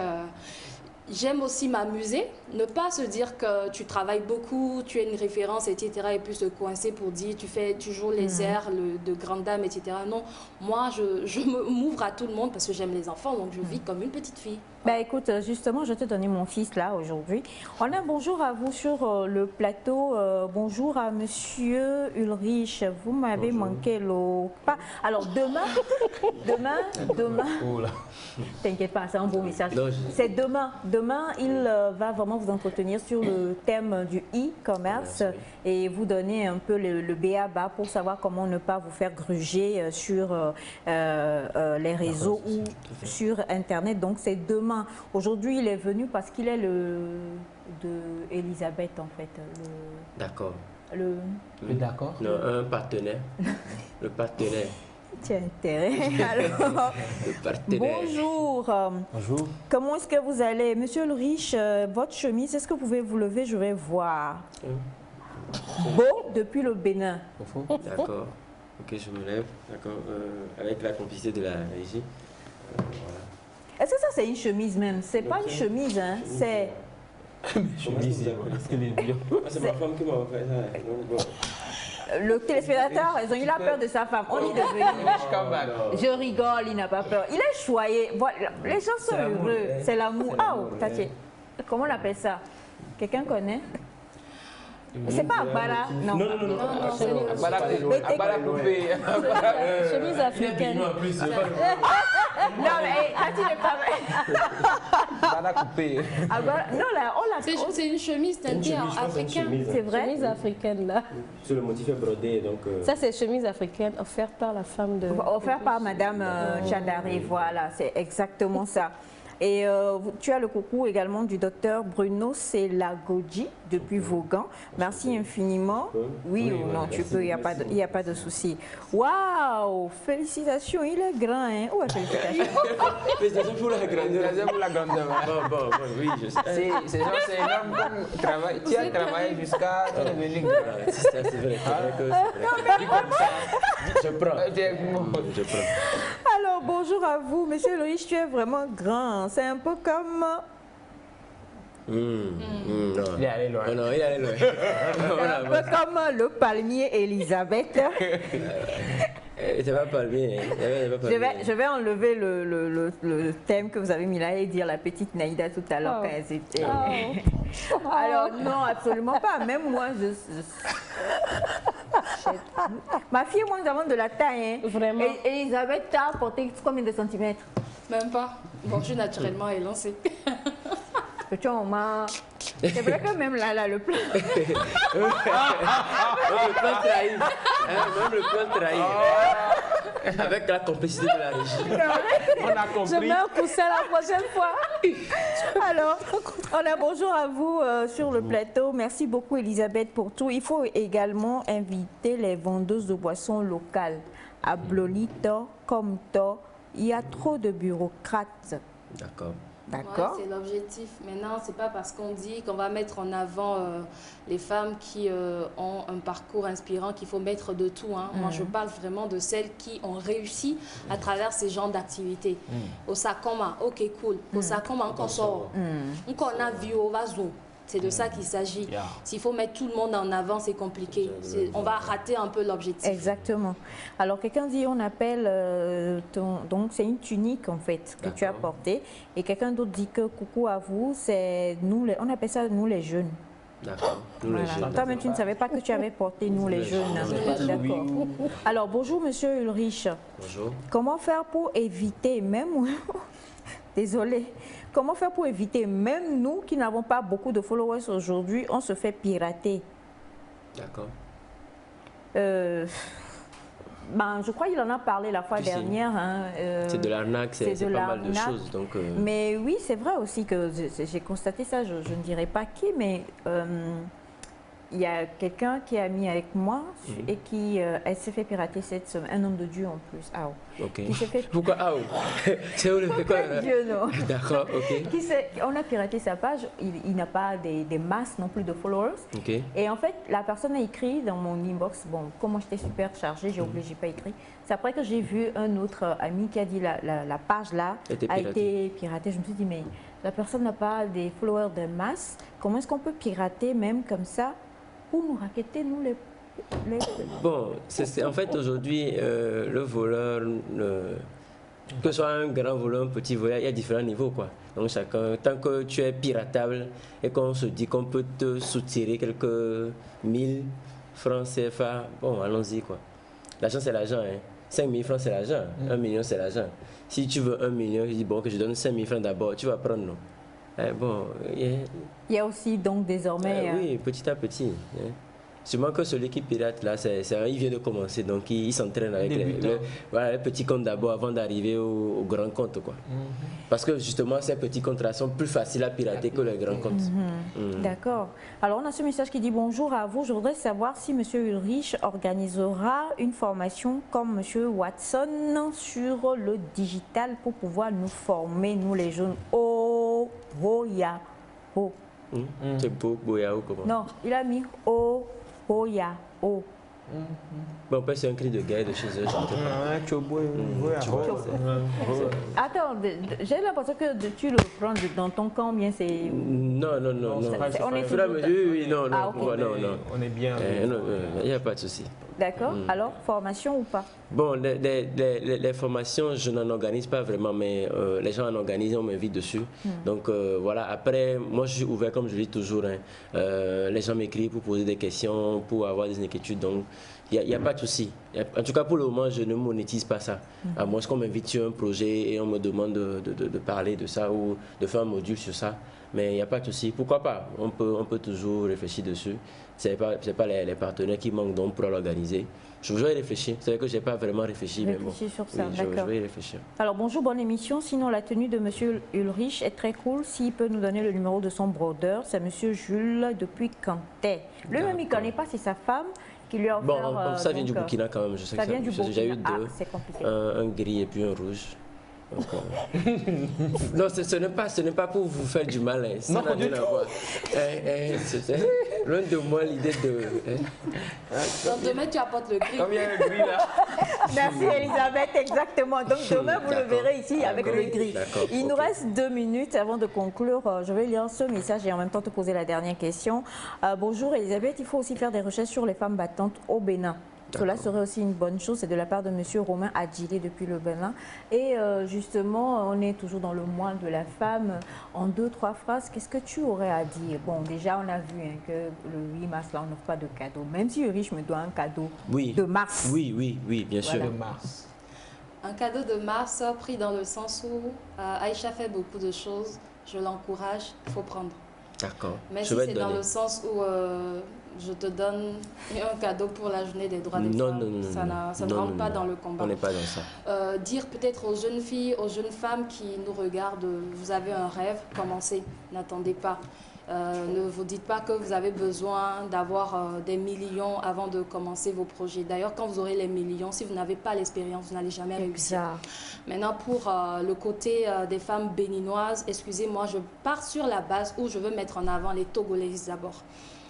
j'aime aussi m'amuser. Ne pas se dire que tu travailles beaucoup, tu es une référence, etc. Et puis se coincer pour dire tu joues les airs de grande dame, etc. Non, moi, je m'ouvre à tout le monde parce que j'aime les enfants. Donc, je vis comme une petite fille. Bah écoute, justement, je te donner mon fils là aujourd'hui. On a un bonjour à vous sur le plateau. Bonjour à Monsieur Ulrich. Vous m'avez manqué le pas. Alors demain, t'inquiète pas, c'est un bon message. C'est demain. Demain, il va vraiment vous entretenir sur le thème du e-commerce et vous donner un peu le b.a.-ba pour savoir comment ne pas vous faire gruger sur les réseaux ou sur Internet. Donc c'est demain. Aujourd'hui, il est venu parce qu'il est de Elisabeth, en fait. D'accord. D'accord. Non, un partenaire. Le partenaire. Tu as intérêt. Alors, le partenaire. Bonjour. Bonjour. Comment est-ce que vous allez? Monsieur Ulrich, votre chemise, est-ce que vous pouvez vous lever? Je vais voir. Beau depuis le Bénin. D'accord. Ok, je me lève. D'accord. Avec la complicité de la régie. Voilà. Est-ce que ça, c'est une chemise même? C'est pas une chemise, hein? C'est... Chemise, c'est ma femme qui m'a fait ça. Donc, le téléspectateur, ils ont eu la peur de sa femme. On y devait. Je rigole, il n'a pas peur. Il est choyé. Voilà. Les gens sont heureux. C'est l'amour. Ah, oh, Tati. Comment on appelle ça? Quelqu'un connaît? C'est pas Abara, non. Non, Abara coupé. Chemise africaine. Non, mais Tati n'est pas Abara coupé. Non, là, on l'a. C'est une chemise teintée africaine. C'est vrai? Chemise africaine, là. Sur le motif est brodé, donc... Ça, c'est chemise africaine offerte par la femme de... Offerte par Madame Chadari, voilà, c'est exactement ça. Et tu as le coucou également du docteur Bruno Selagodji depuis Vaughan. Merci infiniment. Oui ou non, tu peux, il n'y a pas de souci. Waouh, félicitations, il est grand, hein? Ouais, félicitations. Félicitations pour la grandeur. Bon, oui, je sais. C'est énorme comme travail. Tu as travaillé jusqu'à devenir grand. C'est vrai, je prends. Alors, bonjour à vous, monsieur Loïc, tu es vraiment grand. C'est un peu comme... Non. Il est allé loin. Non, il est allé loin. Un peu comme le palmier Elisabeth. C'est pas palmier. Je vais enlever le thème que vous avez mis là et dire la petite Naïda tout à l'heure quand elle était... Alors, non, absolument pas. Même moi, Ma fille et moi, nous avons de la taille. Hein. Vraiment. Et Elisabeth, t'as porté combien de centimètres? Même pas. Bon, je suis naturellement élancée. C'est vrai que même là, le plan. Le plan trahi. Même le plan trahi. Avec la complicité de la régie. On a compris. Je mets un coussin la prochaine fois. Alors, on a bonjour à vous sur le plateau. Merci beaucoup, Elisabeth, pour tout. Il faut également inviter les vendeuses de boissons locales. À Blolito, comme toi, il y a trop de bureaucrates. D'accord. D'accord. Ouais, c'est l'objectif. Maintenant, c'est pas parce qu'on dit qu'on va mettre en avant les femmes qui ont un parcours inspirant qu'il faut mettre de tout. Hein. Moi, je parle vraiment de celles qui ont réussi à travers ces genres d'activités. Au Sakoma, ok, cool. Au Sakoma, on sort. On a vu au Vazo. C'est de ça qu'il s'agit. S'il faut mettre tout le monde en avant, c'est compliqué. On va rater un peu l'objectif. Exactement. Alors, quelqu'un dit, on appelle, donc c'est une tunique en fait que tu as portée. Et quelqu'un d'autre dit que coucou à vous, c'est nous, on appelle ça nous les jeunes. D'accord. Nous les jeunes. Toi-même, tu ne savais pas que tu avais porté nous les jeunes. D'accord. Alors, bonjour Monsieur Ulrich. Bonjour. Comment faire pour éviter, même... Désolée. Comment faire pour éviter, même nous qui n'avons pas beaucoup de followers aujourd'hui, on se fait pirater? D'accord. Je crois qu'il en a parlé la fois dernière. Hein, c'est de l'arnaque, c'est pas mal de choses. Donc, Mais oui, c'est vrai aussi que j'ai constaté ça, je ne dirais pas qui, mais il y a quelqu'un qui a mis avec moi et qui elle s'est fait pirater cette semaine, un homme de Dieu en plus. Ah, ok. Qui s'est fait... Pourquoi c'est où le fait quoi Dieu, non. D'accord, ok. On a piraté sa page, il n'a pas des masses non plus de followers. Okay. Et en fait, la personne a écrit dans mon inbox, bon, comme moi j'étais super chargée, j'ai oublié, j'ai pas écrit. C'est après que j'ai vu un autre ami qui a dit la page là a été piratée. Je me suis dit, mais la personne n'a pas des followers de masse, comment est-ce qu'on peut pirater même comme ça pour nous racketter, nous les... Bon, en fait aujourd'hui, le voleur, que ce soit un grand voleur, un petit voleur, il y a différents niveaux, quoi. Donc chacun, tant que tu es piratable et qu'on se dit qu'on peut te soutirer quelques 1000 francs CFA, bon, allons-y, quoi. L'argent, c'est l'argent, hein. 5 000 francs, c'est l'argent. 1 million, c'est l'argent. Si tu veux 1 million, je dis, bon, que je donne 5 000 francs d'abord, tu vas prendre, non? Bon, il y a aussi donc désormais... oui, petit à petit. Sûrement que celui qui pirate là, il vient de commencer, donc il s'entraîne avec les petits comptes d'abord avant d'arriver au grand compte, quoi. Parce que justement, ces petits comptes là sont plus faciles à pirater que les grands comptes. D'accord. Alors on a ce message qui dit bonjour à vous. Je voudrais savoir si M. Ulrich organisera une formation comme M. Watson sur le digital pour pouvoir nous former, nous les jeunes. Oh, Boya. Oh. C'est beau, Boya ou comment? Non, il a mis oh. Boya, oh. Bon, c'est un cri de guerre de chez eux. Attends, j'ai l'impression que tu le prends dans ton camp, bien c'est... Non. On est toujours... Oui, non. On est bien. Il n'y a pas de souci. D'accord. Alors, formation ou pas? Bon, les formations, je n'en organise pas vraiment, mais les gens en organisent, on m'invite dessus. Donc voilà, après, moi je suis ouvert, comme je dis toujours. Hein. Les gens m'écrivent pour poser des questions, pour avoir des inquiétudes. Donc, il n'y a pas de souci. En tout cas, pour le moment, je ne monétise pas ça. À moins qu'on m'invite sur un projet et on me demande de parler de ça ou de faire un module sur ça. Mais il n'y a pas de souci. Pourquoi pas? On peut toujours réfléchir dessus. Ce n'est pas les partenaires qui manquent, donc pour l'organiser. Je vais y réfléchir. C'est vrai que je n'ai pas vraiment réfléchi. Sur ça, oui, je vais y réfléchir. Alors bonjour, bonne émission. Sinon, la tenue de M. Ulrich est très cool. S'il peut nous donner le numéro de son brodeur, c'est M. Jules depuis Cantet. Lui-même, il ne connaît pas, c'est sa femme qui lui a offert... Bon, ça vient du Burkina quand même. Je sais ça vient du Burkina. J'ai eu deux. Ah, c'est compliqué. Un gris et puis un rouge. Non, ce n'est pas pour vous faire du mal. Hein. Ça n'a rien à voir. Loin de moi l'idée de... Donc demain, tu apportes le gris. Comme il y a un gris là. Merci Elisabeth, exactement. Donc demain, vous le verrez ici avec le gris. Il nous reste 2 minutes avant de conclure. Je vais lire ce message et en même temps te poser la dernière question. Bonjour Elisabeth, il faut aussi faire des recherches sur les femmes battantes au Bénin. Cela serait aussi une bonne chose. C'est de la part de M. Romain Adjilé depuis le Bénin. Et justement, on est toujours dans le mois de la femme. En 2-3 phrases, qu'est-ce que tu aurais à dire? Bon, déjà, on a vu que le 8 mars, là, on n'offre pas de cadeau. Même si Ulrich me doit un cadeau de mars. Oui, bien sûr. De mars. Un cadeau de mars pris dans le sens où Aïcha fait beaucoup de choses. Je l'encourage, il faut prendre. D'accord. Mais si c'est dans le sens où je te donne un cadeau pour la journée des droits des femmes, ça ne rentre pas dans le combat. On n'est pas dans ça. Dire peut-être aux jeunes filles, aux jeunes femmes qui nous regardent, vous avez un rêve, commencez, n'attendez pas. Ne vous dites pas que vous avez besoin d'avoir des millions avant de commencer vos projets. D'ailleurs, quand vous aurez les millions, si vous n'avez pas l'expérience, vous n'allez jamais réussir. Maintenant, pour le côté des femmes béninoises, excusez-moi, je pars sur la base où je veux mettre en avant les Togolaises d'abord.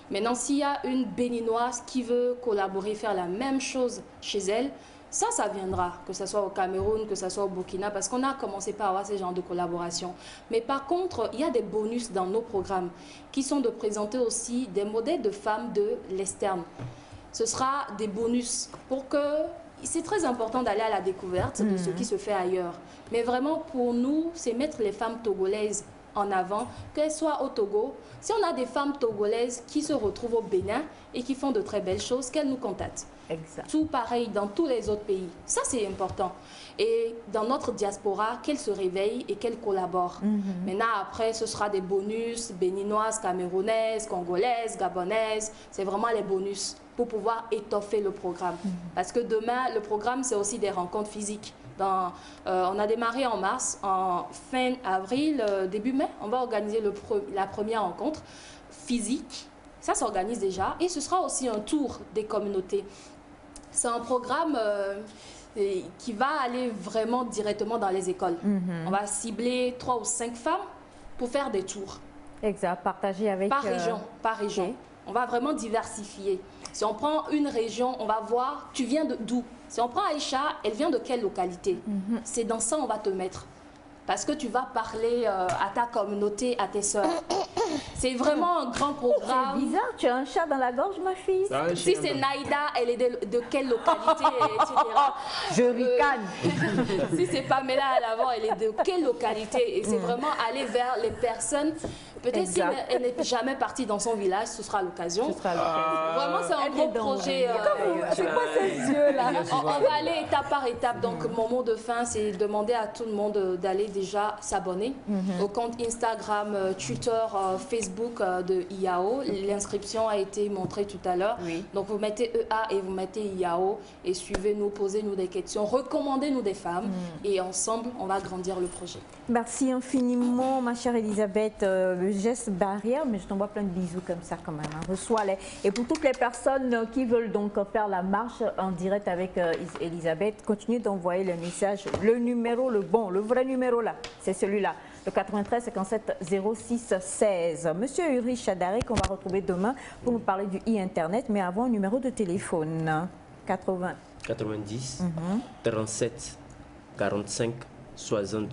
Maintenant, s'il y a une béninoise qui veut collaborer, faire la même chose chez elle, ça viendra, que ce soit au Cameroun, que ce soit au Burkina, parce qu'on a commencé par avoir ces genres de collaboration. Mais par contre, il y a des bonus dans nos programmes qui sont de présenter aussi des modèles de femmes de l'externe. Ce sera des bonus pour que... C'est très important d'aller à la découverte de ce qui se fait ailleurs. Mais vraiment, pour nous, c'est mettre les femmes togolaises en avant, qu'elles soient au Togo. Si on a des femmes togolaises qui se retrouvent au Bénin et qui font de très belles choses, qu'elles nous contactent. Exact. Tout pareil dans tous les autres pays. Ça, c'est important. Et dans notre diaspora, qu'elles se réveillent et qu'elles collaborent. Maintenant, après, ce sera des bonus béninoises, camerounaises, congolaises, gabonaises. C'est vraiment les bonus pour pouvoir étoffer le programme. Parce que demain, le programme, c'est aussi des rencontres physiques. On a démarré en mars, en fin avril, début mai, on va organiser la première rencontre physique. Ça s'organise déjà et ce sera aussi un tour des communautés. C'est un programme qui va aller vraiment directement dans les écoles. On va cibler 3 ou 5 femmes pour faire des tours. Exact, partager avec... Par région, par région. Okay. On va vraiment diversifier. Si on prend une région, on va voir, tu viens d'où? Si on prend Aïcha, elle vient de quelle localité? C'est dans ça on va te mettre. Parce que tu vas parler à ta communauté, à tes sœurs. C'est vraiment un grand programme. C'est bizarre, tu as un chat dans la gorge, ma fille. Si c'est Naïda, elle est de quelle localité, etc. Je ricane. Si c'est Pamela à l'avant, elle est de quelle localité? Et c'est vraiment aller vers les personnes. Peut-être si elle n'est jamais partie dans son village, ce sera l'occasion. Vraiment, c'est un gros projet. C'est quoi ces yeux-là? On va aller étape par étape. Donc, mon mot de fin, c'est demander à tout le monde d'aller déjà s'abonner au compte Instagram, Twitter, Facebook de IAO. L'inscription a été montrée tout à l'heure. Donc, vous mettez EA et vous mettez IAO et suivez-nous, posez-nous des questions, recommandez-nous des femmes et ensemble, on va grandir le projet. Merci infiniment, ma chère Elisabeth. Le geste barrière, mais je t'envoie plein de bisous comme ça quand même. Reçois-les. Et pour toutes les personnes qui veulent donc faire la marche en direct avec Elisabeth, continuez d'envoyer le message. Le numéro, le vrai numéro là, c'est celui-là. Le 93 57 06 16. Monsieur Ulrich Chadaré, qu'on va retrouver demain pour nous parler du e-internet, mais avant, un numéro de téléphone. 90 37 45 60.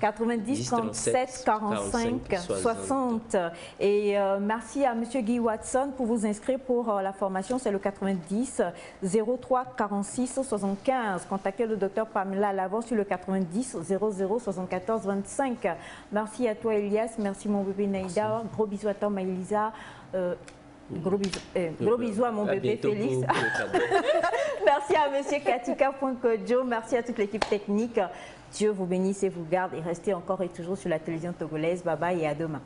90 37 45 60. Et merci à M. Guy Watson pour vous inscrire pour la formation. C'est le 90 03 46 75. Contactez le docteur Pamela Lavant sur le 90 00 74 25. Merci à toi, Elias. Merci, mon bébé Naïda. Gros bisous à toi, Maïlisa. Gros bisous à mon bébé Félix. Merci à M. Katika.Kodjo. Merci à toute l'équipe technique. Dieu vous bénisse et vous garde et restez encore et toujours sur la télévision togolaise. Bye bye et à demain.